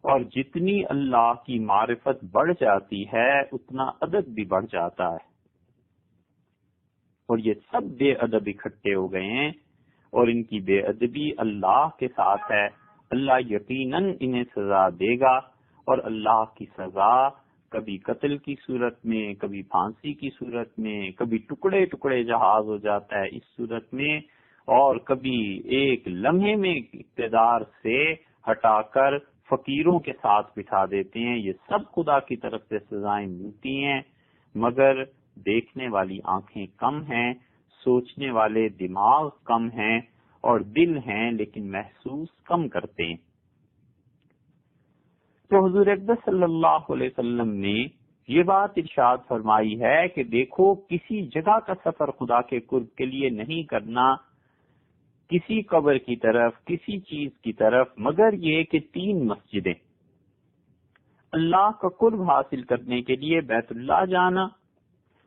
S2: اور جتنی اللہ کی معرفت بڑھ جاتی ہے اتنا ادب بھی بڑھ جاتا ہے، اور یہ سب بے ادب اکٹھے ہو گئے ہیں، اور ان کی بے ادبی اللہ کے ساتھ ہے۔ اللہ یقیناً انہیں سزا دے گا، اور اللہ کی سزا کبھی قتل کی صورت میں، کبھی پھانسی کی صورت میں، کبھی ٹکڑے ٹکڑے جہاز ہو جاتا ہے اس صورت میں، اور کبھی ایک لمحے میں اقتدار سے ہٹا کر فقیروں کے ساتھ بٹھا دیتے ہیں۔ یہ سب خدا کی طرف سے سزائیں ملتی ہیں، مگر دیکھنے والی آنکھیں کم ہیں، سوچنے والے دماغ کم ہیں، اور دل ہیں لیکن محسوس کم کرتے ہیں۔ تو حضور اقدس صلی اللہ علیہ وسلم نے یہ بات ارشاد فرمائی ہے کہ دیکھو، کسی جگہ کا سفر خدا کے قرب کے لیے نہیں کرنا کسی قبر کی طرف، کسی چیز کی طرف، مگر یہ کہ 3 مسجدیں، اللہ کا قرب حاصل کرنے کے لیے بیت اللہ جانا،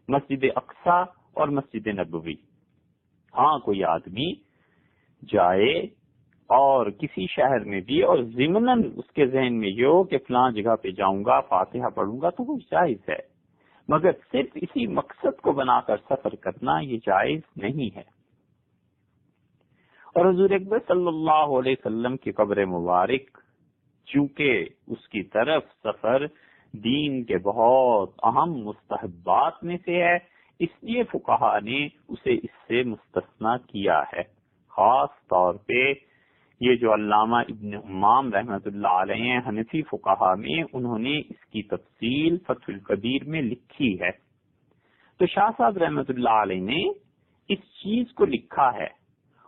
S2: مسجد اقصی اور مسجد نبوی۔ ہاں کوئی آدمی جائے اور کسی شہر میں بھی اور ضمناً اس کے ذہن میں یہ ہو کہ فلاں جگہ پہ جاؤں گا، فاتحہ پڑھوں گا، تو وہ جائز ہے، مگر صرف اسی مقصد کو بنا کر سفر کرنا یہ جائز نہیں ہے۔ اور حضور اکبر صلی اللہ علیہ وسلم کی قبر مبارک چونکہ اس کی طرف سفر دین کے بہت اہم مستحبات میں سے ہے، اس لیے فقہا نے اسے اس سے مستثنا کیا ہے۔ خاص طور پہ یہ جو علامہ ابن حمام رحمۃ اللہ علیہ حنفی فقہا میں، انہوں نے اس کی تفصیل فتح القدیر میں لکھی ہے۔ تو شاہ صاحب رحمۃ اللہ علیہ نے اس چیز کو لکھا ہے،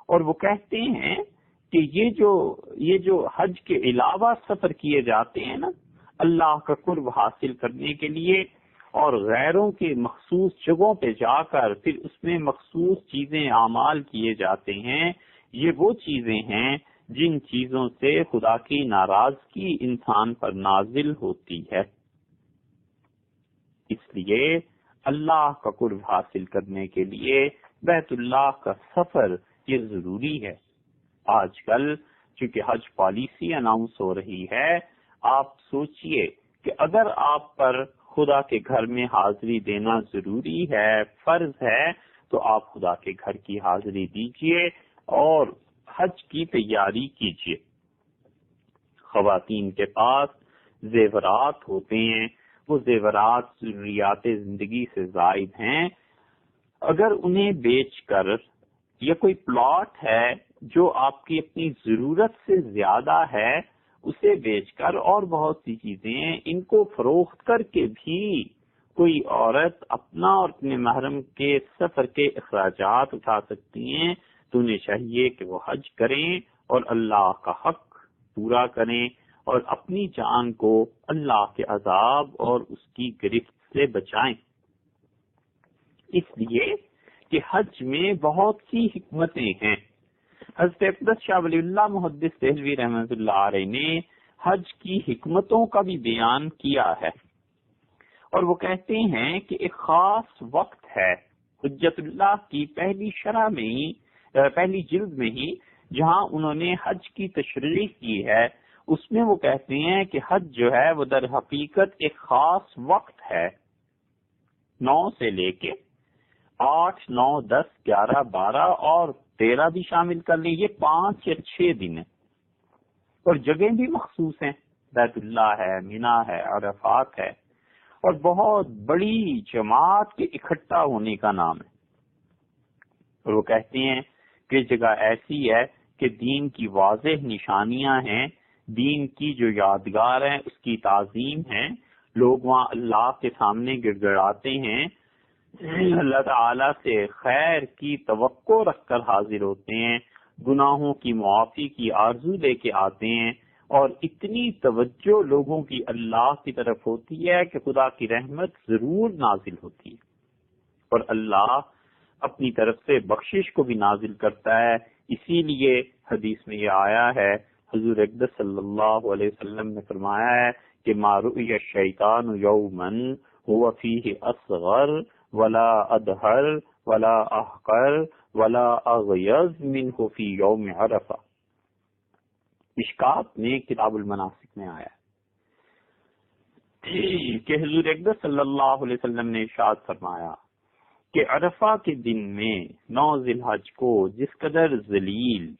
S2: اور وہ کہتے ہیں کہ یہ جو حج کے علاوہ سفر کیے جاتے ہیں نا اللہ کا قرب حاصل کرنے کے لیے، اور غیروں کے مخصوص جگہوں پہ جا کر پھر اس میں مخصوص چیزیں اعمال کیے جاتے ہیں، یہ وہ چیزیں ہیں جن چیزوں سے خدا کی ناراضگی انسان پر نازل ہوتی ہے۔ اس لیے اللہ کا قرب حاصل کرنے کے لیے بیت اللہ کا سفر یہ ضروری ہے۔ آج کل چونکہ حج پالیسی اناؤنس ہو رہی ہے، آپ سوچئے کہ اگر آپ پر خدا کے گھر میں حاضری دینا ضروری ہے، فرض ہے، تو آپ خدا کے گھر کی حاضری دیجئے اور حج کی تیاری کیجئے۔ خواتین کے پاس زیورات ہوتے ہیں، وہ زیورات ضروریات زندگی سے زائد ہیں، اگر انہیں بیچ کر یا کوئی پلاٹ ہے جو آپ کی اپنی ضرورت سے زیادہ ہے، اسے بیچ کر، اور بہت سی چیزیں ہیں، ان کو فروخت کر کے بھی کوئی عورت اپنا اور اپنے محرم کے سفر کے اخراجات اٹھا سکتی ہیں، تو انہیں چاہیے کہ وہ حج کریں اور اللہ کا حق پورا کریں اور اپنی جان کو اللہ کے عذاب اور اس کی گرفت سے بچائیں۔ اس لیے کہ حج میں بہت سی حکمتیں ہیں۔ حضرت اقدس شاہ ولی اللہ محدث دہلوی رحمۃ اللہ علیہ نے حج کی حکمتوں کا بھی بیان کیا ہے، اور وہ کہتے ہیں کہ ایک خاص وقت ہے حجت اللہ کی پہلی شرح میں ہی، پہلی جلد میں ہی، جہاں انہوں نے حج کی تشریح کی ہے، اس میں وہ کہتے ہیں کہ حج جو ہے وہ در حقیقت ایک خاص وقت ہے، 9 سے لے کے 8، 9، 10، 11، 12 اور 13 بھی شامل کر لیں، یہ 5 یا 6 دن ہیں، اور جگہیں بھی مخصوص ہیں، بیت اللہ ہے، مینا ہے، عرفات ہے، اور بہت بڑی جماعت کے اکٹھا ہونے کا نام ہے۔ اور وہ کہتے ہیں کہ جگہ ایسی ہے کہ دین کی واضح نشانیاں ہیں، دین کی جو یادگار ہیں اس کی تعظیم ہے، لوگ وہاں اللہ کے سامنے گڑ گڑاتے ہیں، اللہ تعالی سے خیر کی توقع رکھ کر حاضر ہوتے ہیں، گناہوں کی معافی کی آرزو لے کے آتے ہیں، اور اتنی توجہ لوگوں کی اللہ کی طرف ہوتی ہے کہ خدا کی رحمت ضرور نازل ہوتی ہے، اور اللہ اپنی طرف سے بخشش کو بھی نازل کرتا ہے۔ اسی لیے حدیث میں یہ آیا ہے، حضور اقدس صلی اللہ علیہ وسلم نے فرمایا ہے کہ ما رؤی الشیطان یوما هو فیہ اصغر ولا ادہر ولا احقر ولا اغیظ منہ فی یوم عرفہ۔ مشکات میں کتاب المناسک میں آیا کہ حضور اقدس صلی اللہ علیہ وسلم نے ارشاد فرمایا کہ عرفہ کے دن میں 9 ذی الحج کو جس قدر ذلیل،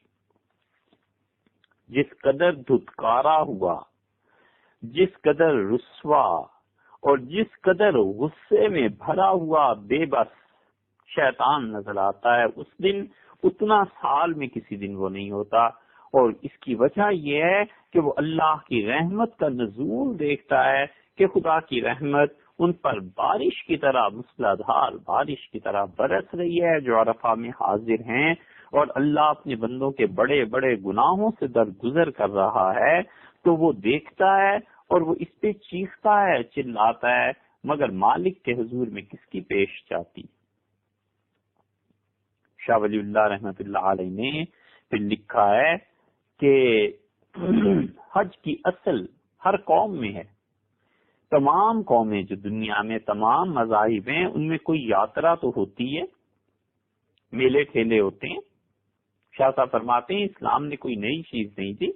S2: جس قدر دھتکارا ہوا، جس قدر رسوا اور جس قدر غصے میں بھرا ہوا بے بس شیطان نظر آتا ہے، اس دن اتنا سال میں کسی دن وہ نہیں ہوتا، اور اس کی وجہ یہ ہے کہ وہ اللہ کی رحمت کا نزول دیکھتا ہے کہ خدا کی رحمت ان پر بارش کی طرح، موسلادھار بارش کی طرح برس رہی ہے جو عرفہ میں حاضر ہیں، اور اللہ اپنے بندوں کے بڑے بڑے گناہوں سے درگزر کر رہا ہے، تو وہ دیکھتا ہے اور وہ اس پہ چیختا ہے، چلاتا ہے، مگر مالک کے حضور میں کس کی پیش جاتی۔ شاہ ولی اللہ رحمۃ اللہ علیہ نے پھر لکھا ہے کہ حج کی اصل ہر قوم میں ہے، تمام قومیں جو دنیا میں تمام مذاہب ہیں ان میں کوئی یاترا تو ہوتی ہے، میلے ٹھیلے ہوتے ہیں۔ شاہ صاحب فرماتے ہیں اسلام نے کوئی نئی چیز نہیں دی،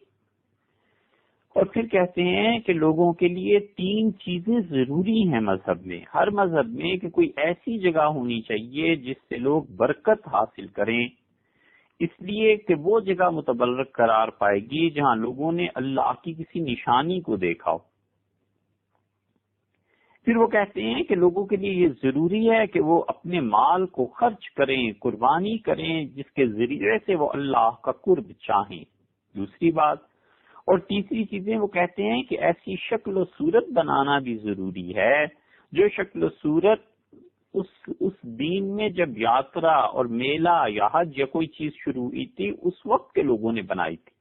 S2: اور پھر کہتے ہیں کہ لوگوں کے لیے 3 چیزیں ضروری ہیں مذہب میں، ہر مذہب میں، کہ کوئی ایسی جگہ ہونی چاہیے جس سے لوگ برکت حاصل کریں، اس لیے کہ وہ جگہ متبرک قرار پائے گی جہاں لوگوں نے اللہ کی کسی نشانی کو دیکھا ہو۔ پھر وہ کہتے ہیں کہ لوگوں کے لیے یہ ضروری ہے کہ وہ اپنے مال کو خرچ کریں، قربانی کریں، جس کے ذریعے سے وہ اللہ کا قرب چاہیں، دوسری بات۔ اور تیسری چیزیں وہ کہتے ہیں کہ ایسی شکل و صورت بنانا بھی ضروری ہے جو شکل و صورت اس دین میں جب یاترا اور میلہ یا حج یا کوئی چیز شروع ہوئی تھی اس وقت کے لوگوں نے بنائی تھی۔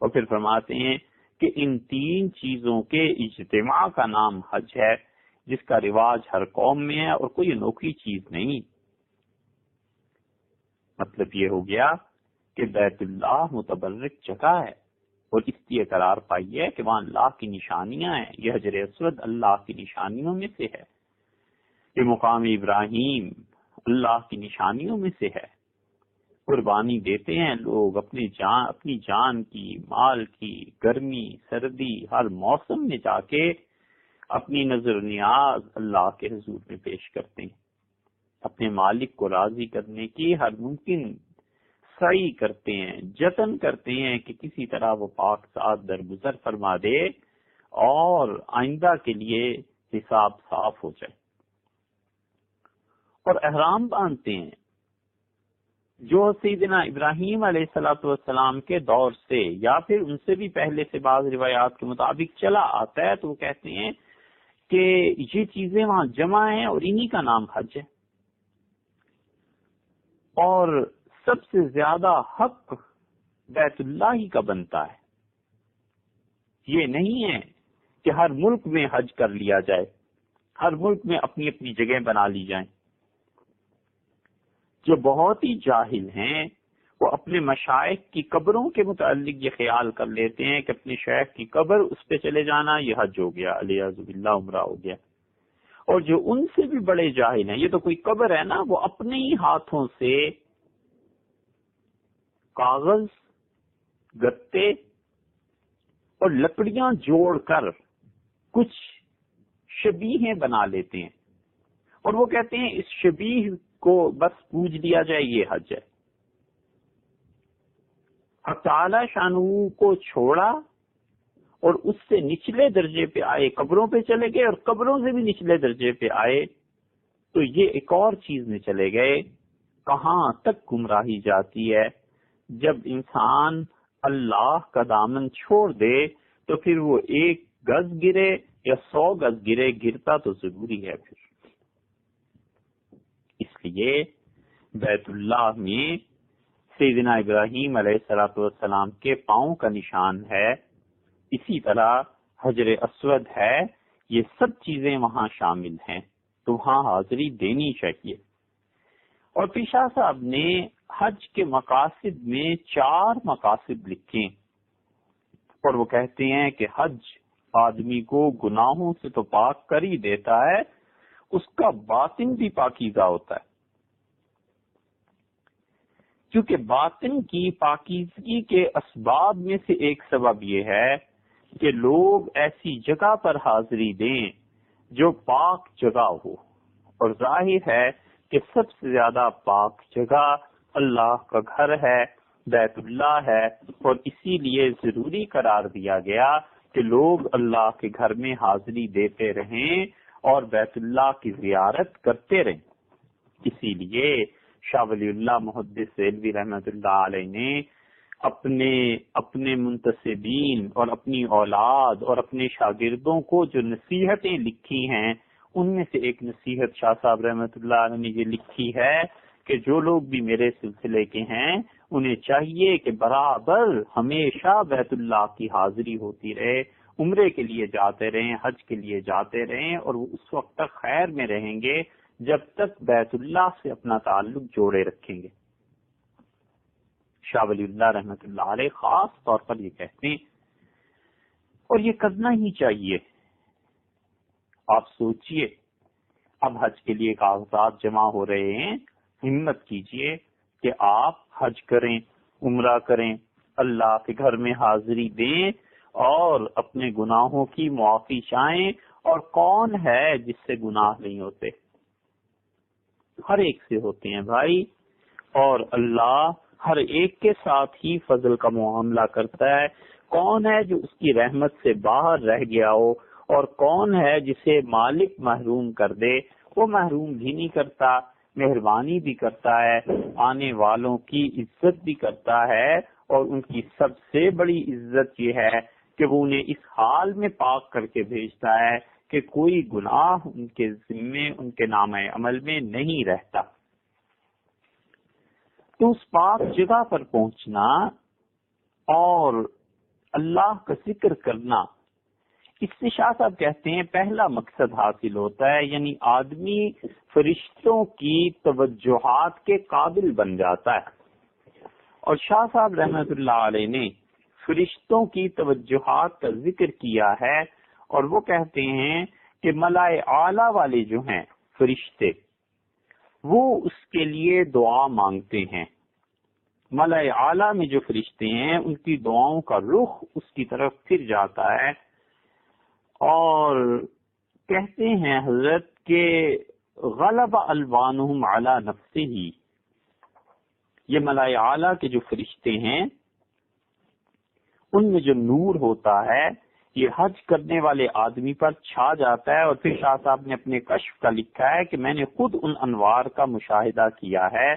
S2: اور پھر فرماتے ہیں کہ ان 3 چیزوں کے اجتماع کا نام حج ہے، جس کا رواج ہر قوم میں ہے اور کوئی انوکھی چیز نہیں۔ مطلب یہ ہو گیا کہ بیت اللہ متبرک جگہ ہے، اور اس لیے قرار پائی ہے کہ وہاں اللہ کی نشانیاں ہیں، یہ حجر اسود اللہ کی نشانیوں میں سے ہے، یہ مقام ابراہیم اللہ کی نشانیوں میں سے ہے۔ قربانی دیتے ہیں لوگ اپنی جان کی، مال کی، گرمی سردی ہر موسم میں جا کے اپنی نظر و نیاز اللہ کے حضور میں پیش کرتے ہیں، اپنے مالک کو راضی کرنے کی ہر ممکن سعی کرتے ہیں، جتن کرتے ہیں کہ کسی طرح وہ پاک ساتھ درگزر فرما دے اور آئندہ کے لیے حساب صاف ہو جائے، اور احرام باندھتے ہیں۔ جو سیدنا ابراہیم علیہ الصلوۃ والسلام کے دور سے یا پھر ان سے بھی پہلے سے بعض روایات کے مطابق چلا آتا ہے، تو وہ کہتے ہیں کہ یہ چیزیں وہاں جمع ہیں اور انہی کا نام حج ہے، اور سب سے زیادہ حق بیت اللہ ہی کا بنتا ہے۔ یہ نہیں ہے کہ ہر ملک میں حج کر لیا جائے، ہر ملک میں اپنی اپنی جگہ بنا لی جائیں۔ جو بہت ہی جاہل ہیں وہ اپنے مشائخ کی قبروں کے متعلق یہ خیال کر لیتے ہیں کہ اپنے شیخ کی قبر اس پہ چلے جانا یہ حج ہو گیا، علیہ باللہ عمرہ ہو گیا۔ اور جو ان سے بھی بڑے جاہل ہیں، یہ تو کوئی قبر ہے نا، وہ اپنے ہی ہاتھوں سے کاغذ، گتے اور لکڑیاں جوڑ کر کچھ شبیہیں بنا لیتے ہیں، اور وہ کہتے ہیں اس شبیہ کو بس پوج لیا جائے یہ حج ہے۔ حق تعالی شانہ کو چھوڑا اور اس سے نچلے درجے پہ آئے، قبروں پہ چلے گئے، اور قبروں سے بھی نچلے درجے پہ آئے تو یہ ایک اور چیز میں چلے گئے۔ کہاں تک گمراہی جاتی ہے؟ جب انسان اللہ کا دامن چھوڑ دے تو پھر وہ 1 گز گرے یا 100 گز گرے، گرتا تو ضروری ہے۔ پھر اس لیے بیت اللہ میں سیدنا ابراہیم علیہ الصلوۃ والسلام کے پاؤں کا نشان ہے، اسی طرح حجر اسود ہے، یہ سب چیزیں وہاں شامل ہیں، تو وہاں حاضری دینی چاہیے۔ اور پھر شاہ صاحب نے حج کے مقاصد میں 4 مقاصد لکھے، اور وہ کہتے ہیں کہ حج آدمی کو گناہوں سے تو پاک کر ہی دیتا ہے، اس کا باطن بھی پاکیزہ ہوتا ہے، کیونکہ باطن کی پاکیزگی کے اسباب میں سے ایک سبب یہ ہے کہ لوگ ایسی جگہ پر حاضری دیں جو پاک جگہ ہو، اور ظاہر ہے کہ سب سے زیادہ پاک جگہ اللہ کا گھر ہے، بیت اللہ ہے، اور اسی لیے ضروری قرار دیا گیا کہ لوگ اللہ کے گھر میں حاضری دیتے رہیں اور بیت اللہ کی زیارت کرتے رہیں۔ اسی لیے شاہ ولی اللہ محدث دہلوی رحمۃ اللہ علیہ نے اپنے منتسبین اور اپنی اولاد اور اپنے شاگردوں کو جو نصیحتیں لکھی ہیں، ان میں سے ایک نصیحت شاہ صاحب رحمۃ اللہ علیہ نے یہ لکھی ہے کہ جو لوگ بھی میرے سلسلے کے ہیں انہیں چاہیے کہ برابر ہمیشہ بیت اللہ کی حاضری ہوتی رہے، عمرے کے لیے جاتے رہیں، حج کے لیے جاتے رہیں، اور وہ اس وقت تک خیر میں رہیں گے جب تک بیت اللہ سے اپنا تعلق جوڑے رکھیں گے۔ شاہ ولی اللہ رحمۃ اللہ علیہ خاص طور پر یہ کہتے ہیں، اور یہ کرنا ہی چاہیے۔ آپ سوچئے اب حج کے لیے کاغذات جمع ہو رہے ہیں، ہمت کیجئے کہ آپ حج کریں، عمرہ کریں، اللہ کے گھر میں حاضری دیں اور اپنے گناہوں کی معافی چاہیں۔ اور کون ہے جس سے گناہ نہیں ہوتے؟ ہر ایک سے ہوتے ہیں بھائی، اور اللہ ہر ایک کے ساتھ ہی فضل کا معاملہ کرتا ہے۔ کون ہے جو اس کی رحمت سے باہر رہ گیا ہو، اور کون ہے جسے مالک محروم کر دے؟ وہ محروم بھی نہیں کرتا، مہربانی بھی کرتا ہے، آنے والوں کی عزت بھی کرتا ہے، اور ان کی سب سے بڑی عزت یہ ہے کہ وہ انہیں اس حال میں پاک کر کے بھیجتا ہے کہ کوئی گناہ ان کے ذمے، ان کے نامہ عمل میں نہیں رہتا۔ تو اس پاک جگہ پر پہنچنا اور اللہ کا ذکر کرنا، اس سے شاہ صاحب کہتے ہیں پہلا مقصد حاصل ہوتا ہے، یعنی آدمی فرشتوں کی توجہات کے قابل بن جاتا ہے۔ اور شاہ صاحب رحمۃ اللہ علیہ نے فرشتوں کی توجہات کا ذکر کیا ہے، اور وہ کہتے ہیں کہ ملائے اعلیٰ والے جو ہیں فرشتے، وہ اس کے لیے دعا مانگتے ہیں۔ ملائے اعلیٰ میں جو فرشتے ہیں ان کی دعاؤں کا رخ اس کی طرف پھر جاتا ہے، اور کہتے ہیں حضرت کہ غلب الوانہم علی نفسہ، یہ ملائے اعلیٰ کے جو فرشتے ہیں ان میں جو نور ہوتا ہے یہ حج کرنے والے آدمی پر چھا جاتا ہے۔ اور پھر شاہ صاحب نے اپنے کشف کا لکھا ہے کہ میں نے خود ان انوار کا مشاہدہ کیا ہے،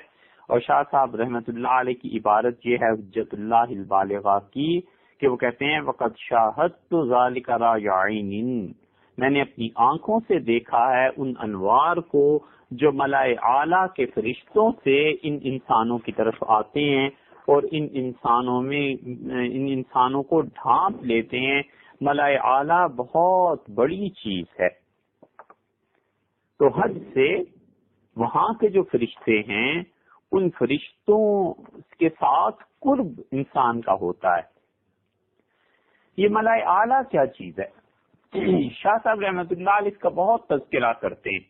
S2: اور شاہ صاحب رحمت اللہ علیہ کی عبارت یہ ہے حجت اللہ البالغہ کی کہ وہ کہتے ہیں وقت شاہدت ذالک رأی عین، میں نے اپنی آنکھوں سے دیکھا ہے ان انوار کو جو ملائے اعلیٰ کے فرشتوں سے ان انسانوں کی طرف آتے ہیں اور ان انسانوں کو ڈھانپ لیتے ہیں۔ ملائے اعلیٰ بہت بڑی چیز ہے، تو حد سے وہاں کے جو فرشتے ہیں ان فرشتوں کے ساتھ قرب انسان کا ہوتا ہے۔ یہ ملائے اعلیٰ کیا چیز ہے؟ شاہ صاحب رحمۃ اللہ علیہ اس کا بہت تذکرہ کرتے ہیں،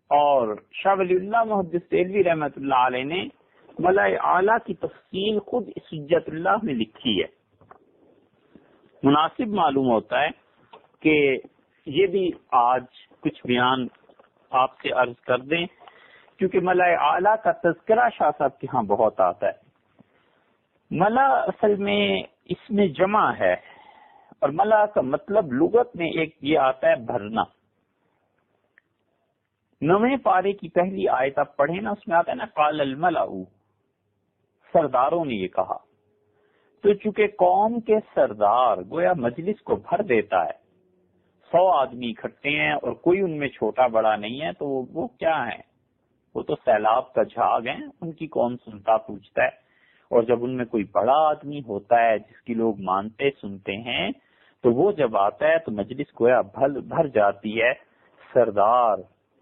S2: اور شاہ ولی اللہ محدث دہلوی رحمۃ اللہ علیہ نے ملائے اعلیٰ کی تفصیل خود اس حجت اللہ میں لکھی ہے۔ مناسب معلوم ہوتا ہے کہ یہ بھی آج کچھ بیان آپ سے عرض کر دیں، کیونکہ ملائے اعلیٰ کا تذکرہ شاہ صاحب کے ہاں بہت آتا ہے۔ ملا اصل میں اس میں جمع ہے، اور ملا کا مطلب لغت میں ایک یہ آتا ہے بھرنا۔ 9ویں پارے کی پہلی آیت آپ پڑھیں نا، اس میں آتا ہے نا قال الملأ، سرداروں نے یہ کہا۔ تو چونکہ قوم کے سردار گویا مجلس کو بھر دیتا ہے، 100 آدمی اکٹھے ہیں اور کوئی ان میں چھوٹا بڑا نہیں ہے، تو وہ کیا ہیں؟ وہ تو سیلاب کا جھاگ ہیں، ان کی کون سنتا پوچھتا ہے۔ اور جب ان میں کوئی بڑا آدمی ہوتا ہے جس کی لوگ مانتے سنتے ہیں، تو وہ جب آتا ہے تو مجلس گویا بھر جاتی ہے۔ سردار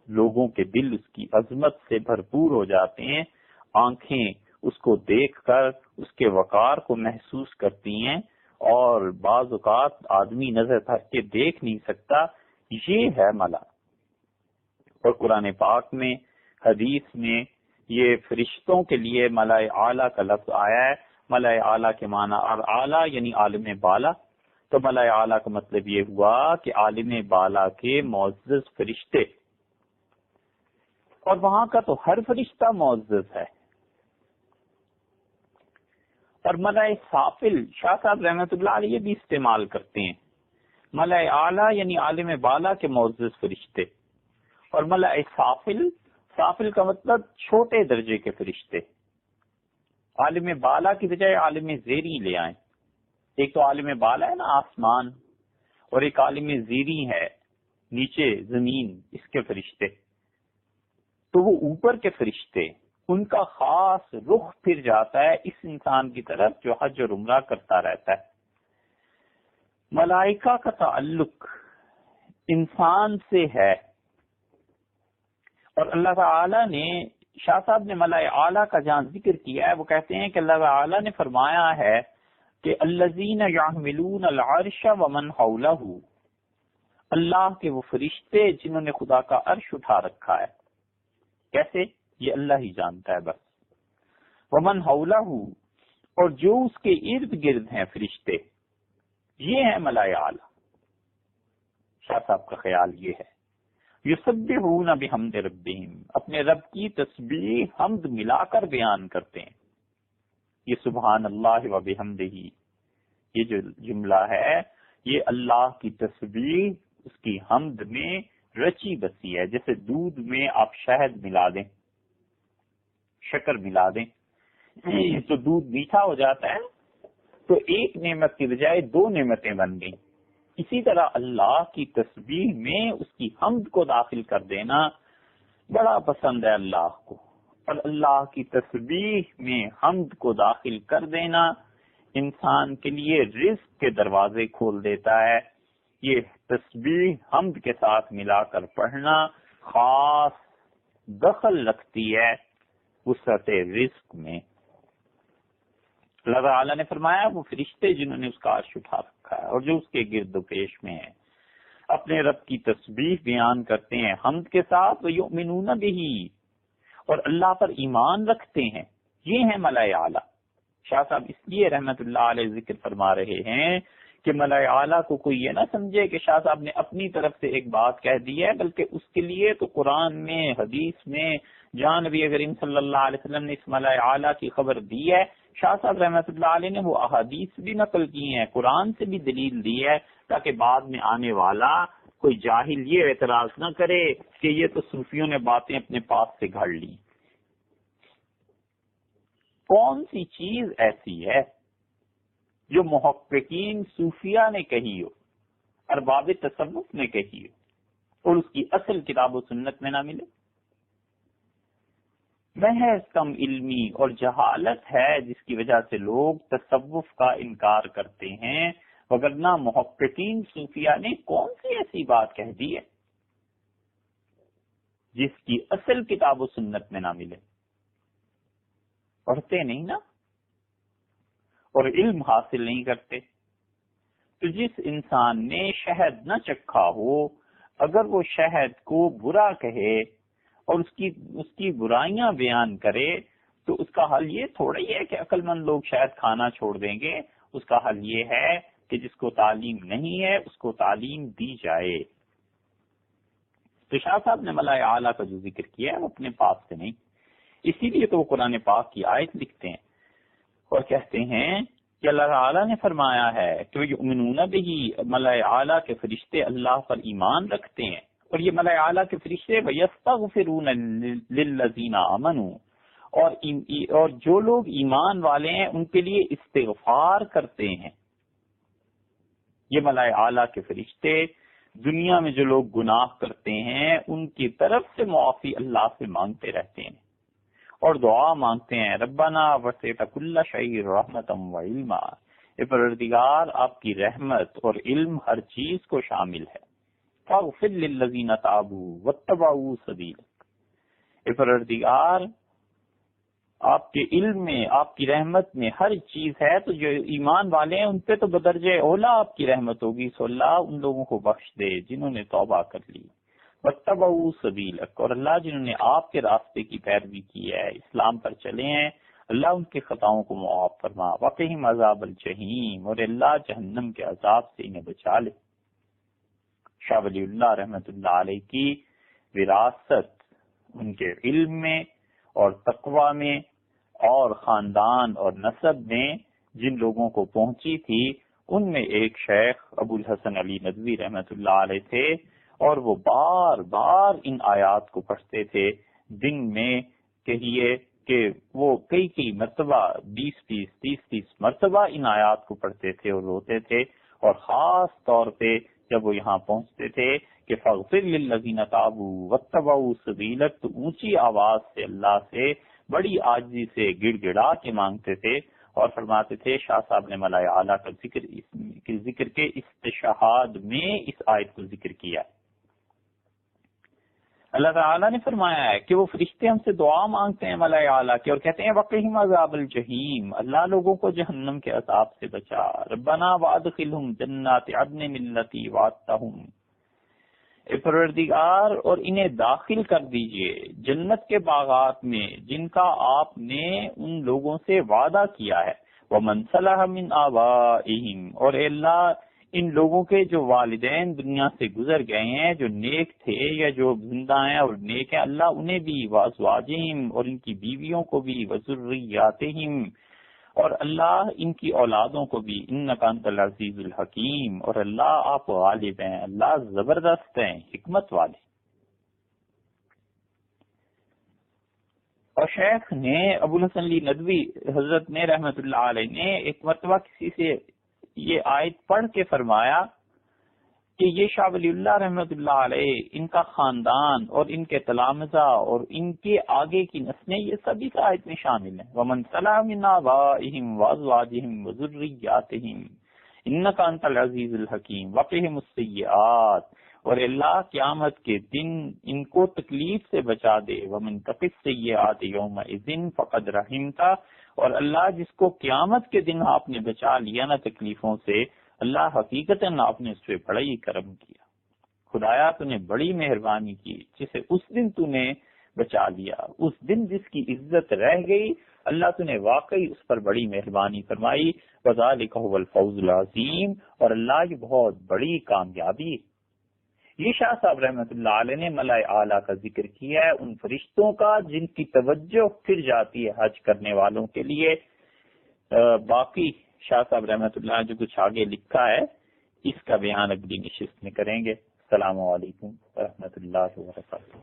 S2: لوگوں کے دل اس کی عظمت سے بھرپور ہو جاتے ہیں، آنکھیں اس کو دیکھ کر اس کے وقار کو محسوس کرتی ہیں، اور بعض اوقات آدمی نظر دھر کے دیکھ نہیں سکتا۔ یہ ہے ملا۔ اور قرآن پاک میں، حدیث میں یہ فرشتوں کے لیے ملائے اعلیٰ کا لفظ آیا ہے۔ ملائے اعلیٰ کے معنی اور اعلیٰ یعنی عالم بالا، تو ملائے اعلیٰ کا مطلب یہ ہوا کہ عالم بالا کے معزز فرشتے، اور وہاں کا تو ہر فرشتہ معزز ہے۔ اور ملائے سافل شاہ صاحب رحمۃ اللہ علیہ بھی استعمال کرتے ہیں۔ ملائے اعلیٰ یعنی عالم بالا کے معزز فرشتے، اور ملائے سافل کا مطلب چھوٹے درجے کے فرشتے۔ عالم بالا کی بجائے عالم زیری لے آئیں۔ ایک تو عالم بالا ہے نا آسمان، اور ایک عالم زیری ہے نیچے زمین، اس کے فرشتے۔ تو وہ اوپر کے فرشتے، ان کا خاص رخ پھر جاتا ہے اس انسان کی طرف جو حج اور عمرہ کرتا رہتا ہے۔ ملائکہ کا تعلق انسان سے ہے، اور اللہ تعالی نے، شاہ صاحب نے ملائے اعلیٰ کا جہاں ذکر کیا ہے، وہ کہتے ہیں کہ اللہ تعالی نے فرمایا ہے کہ الذین یحملون العرش ومن حولہ، اللہ کے وہ فرشتے جنہوں نے خدا کا عرش اٹھا رکھا ہے۔ کیسے؟ یہ اللہ ہی جانتا ہے بس۔ ومن حولہ، اور جو اس کے ارد گرد ہیں فرشتے، یہ ہے ملائے اعلیٰ۔ شاہ صاحب کا خیال یہ ہے، یسبحون بحمد ربہم، اپنے رب کی تسبیح حمد ملا کر بیان کرتے ہیں۔ یہ سبحان اللہ و بحمدہ، یہ جو جملہ ہے یہ اللہ کی تسبیح، اس کی حمد میں رچی بسی ہے۔ جیسے دودھ میں آپ شہد ملا دیں، شکر ملا دیں تو دودھ میٹھا ہو جاتا ہے، تو ایک نعمت کی بجائے 2 نعمتیں بن گئیں۔ اسی طرح اللہ کی تسبیح میں اس کی حمد کو داخل کر دینا بڑا پسند ہے اللہ کو، اور اللہ کی تسبیح میں حمد کو داخل کر دینا انسان کے لیے رزق کے دروازے کھول دیتا ہے۔ یہ تسبیح حمد کے ساتھ ملا کر پڑھنا خاص دخل رکھتی ہے وسعت رزق میں۔ اللہ تعالیٰ نے فرمایا وہ فرشتے جنہوں نے اس کا عرش اٹھا رکھا ہے اور جو اس کے گرد و پیش میں ہیں، اپنے رب کی تسبیح بیان کرتے ہیں حمد کے ساتھ، وَيُؤْمِنُونَ بِهِ، اور اللہ پر ایمان رکھتے ہیں۔ یہ ہے ملائے اعلیٰ۔ شاہ صاحب اس لیے رحمت اللہ علیہ ذکر فرما رہے ہیں کہ ملائے اعلیٰ کو کوئی یہ نہ سمجھے کہ شاہ صاحب نے اپنی طرف سے ایک بات کہہ دی ہے، بلکہ اس کے لیے تو قرآن میں، حدیث میں جہاں نبی کریم صلی اللہ علیہ وسلم نے اس ملائے اعلیٰ کی خبر دی ہے، شاہ صاحب رحمت اللہ علیہ نے وہ احادیث بھی نقل کی ہیں، قرآن سے بھی دلیل دی ہے، تاکہ بعد میں آنے والا کوئی جاہل یہ اعتراض نہ کرے کہ یہ تو صوفیوں نے باتیں اپنے پاس سے گھڑ لی۔
S1: کون سی چیز ایسی ہے جو محققین صوفیہ نے کہی ہو، ارباب تصوف نے کہی ہو اور اس کی اصل کتاب و سنت میں نہ ملے؟ محض کم علمی اور جہالت ہے جس کی وجہ سے لوگ تصوف کا انکار کرتے ہیں، وگرنہ محققین صوفیہ نے کون سی ایسی بات کہہ دی ہے جس کی اصل کتاب و سنت میں نہ ملے؟ پڑھتے نہیں نا، اور علم حاصل نہیں کرتے۔ تو جس انسان نے شہد نہ چکھا ہو، اگر وہ شہد کو برا کہے اور اس کی برائیاں بیان کرے تو اس کا حل یہ تھوڑا ہی ہے کہ عقل مند لوگ شہد کھانا چھوڑ دیں گے۔ اس کا حل یہ ہے کہ جس کو تعلیم نہیں ہے اس کو تعلیم دی جائے۔ تو شاہ صاحب نے ملائے اعلیٰ کا جو ذکر کیا ہے وہ اپنے پاس سے نہیں، اسی لیے تو وہ قرآن پاک کی آیت لکھتے ہیں اور کہتے ہیں کہ اللہ تعالیٰ نے فرمایا ہے کہ یؤمنون بہ، ملائے اعلیٰ کے فرشتے اللہ پر ایمان رکھتے ہیں، اور یہ ملائے اعلیٰ کے فرشتے وَيَسْتَغْفِرُونَ لِلَّذِينَ آمَنُوا، اور جو لوگ ایمان والے ہیں ان کے لیے استغفار کرتے ہیں۔ یہ ملائے اعلیٰ کے فرشتے دنیا میں جو لوگ گناہ کرتے ہیں ان کی طرف سے معافی اللہ سے مانگتے رہتے ہیں اور دعا مانگتے ہیں، ربنا وسعت کل شیء رحمتا وعلما، اے پروردگار آپ کی رحمت اور علم ہر چیز کو شامل ہے، فاغفر للذین تابوا واتبعوا سبیلک، اے پروردگار آپ کے علم میں، آپ کی رحمت میں ہر چیز ہے، تو جو ایمان والے ہیں ان پہ تو بدرجہ اولا آپ کی رحمت ہوگی، سو اللہ ان لوگوں کو بخش دے جنہوں نے توبہ کر لی، واتبعوا سبیلک، اور اللہ جنہوں نے آپ کے راستے کی پیروی کی ہے، اسلام پر چلے ہیں، اللہ ان کی خطاؤں کو معاف فرما، وقہم عذاب الجحیم، اور اللہ جہنم کے عذاب سے انہیں بچا لے۔ شاہ ولی اللہ رحمۃ اللہ علیہ کی وراثت ان کے علم میں اور تقوی میں اور خاندان اور نسب میں جن لوگوں کو پہنچی تھی ان میں ایک شیخ ابو الحسن علی ندوی رحمۃ اللہ علیہ تھے، اور وہ بار بار ان آیات کو پڑھتے تھے، دن میں کہیے کہ وہ کئی مرتبہ 20-30 مرتبہ ان آیات کو پڑھتے تھے اور روتے تھے، اور خاص طور پہ جب وہ یہاں پہنچتے تھے کہ فاغفر للذین تابوا واتبعوا سبیلک، تو اونچی آواز سے اللہ سے بڑی عاجزی سے گڑ گڑا کے مانگتے تھے اور فرماتے تھے۔ شاہ صاحب نے ملائے اعلیٰ کا ذکر کے استشہاد میں اس آیت کو ذکر کیا۔ اللہ تعالیٰ نے فرمایا ہے کہ وہ فرشتے ہم سے دعا مانگتے ہیں ملائے اعلیٰ کے اور کہتے ہیں وقہم عذاب الجحیم، اللہ لوگوں کو جہنم کے عذاب سے بچا، ربنا وادخلہم جنات عدن التی وعدتہم، اے پروردگار اور انہیں داخل کر دیجئے جنت کے باغات میں جن کا آپ نے ان لوگوں سے وعدہ کیا ہے، ومن صلح من آبائہم، اور اے اللہ ان لوگوں کے جو والدین دنیا سے گزر گئے ہیں، جو نیک تھے یا جو زندہ ہیں اور نیک ہیں، اللہ انہیں بھی، وازواجہم، اور ان کی بیویوں کو بھی، وذریاتہم، اور اللہ ان کی اولادوں کو بھی، انک انت العزیز الحکیم، اور اللہ آپ غالب ہیں، اللہ زبردست ہیں، حکمت والے۔ اور شیخ نے ابو الحسن علی ندوی حضرت نے رحمت اللہ علیہ نے ایک مرتبہ کسی سے یہ آیت پڑھ کے فرمایا کہ یہ شاہ ولی اللہ رحمت اللہ علیہ، ان کا خاندان اور ان کے تلامذہ اور ان کے آگے کی نسلیں، یہ سبھی اس آیت میں شامل ہیں۔ وَمَنْ صَلَحَ مِنْ آبَائِهِمْ وَأَزْوَاجِهِمْ وَذُرِّيَّاتِهِمْ إِنَّكَ أَنْتَ الْعَزِيزُ الْحَكِيمُ وَقِهِمُ السَّيِّئَاتِ، اور اللہ قیامت کے دن ان کو تکلیف سے بچا دے، وَمَنْ تَقِ السَّيِّئَاتِ يَوْمَئِذٍ فَقَدْ رَحِمْتَهُ، اور اللہ جس کو قیامت کے دن آپ نے بچا لیا نا تکلیفوں سے، اللہ حقیقتاً آپ نے اس پہ بڑا ہی کرم کیا، خدایا تو نے بڑی مہربانی کی جسے اس دن تو نے بچا لیا، اس دن جس کی عزت رہ گئی اللہ تو نے واقعی اس پر بڑی مہربانی فرمائی، وذالک هو الفوز العظیم، اور اللہ یہ بہت بڑی کامیابی۔ یہ شاہ صاحب رحمت اللہ علیہ نے ملائے اعلیٰ کا ذکر کیا ہے، ان فرشتوں کا جن کی توجہ پھر جاتی ہے حج کرنے والوں کے لیے۔ باقی شاہ صاحب رحمت اللہ نے جو کچھ آگے لکھا ہے اس کا بیان اگلی نشست میں کریں گے۔ السلام علیکم ورحمۃ اللہ وبرکاتہ۔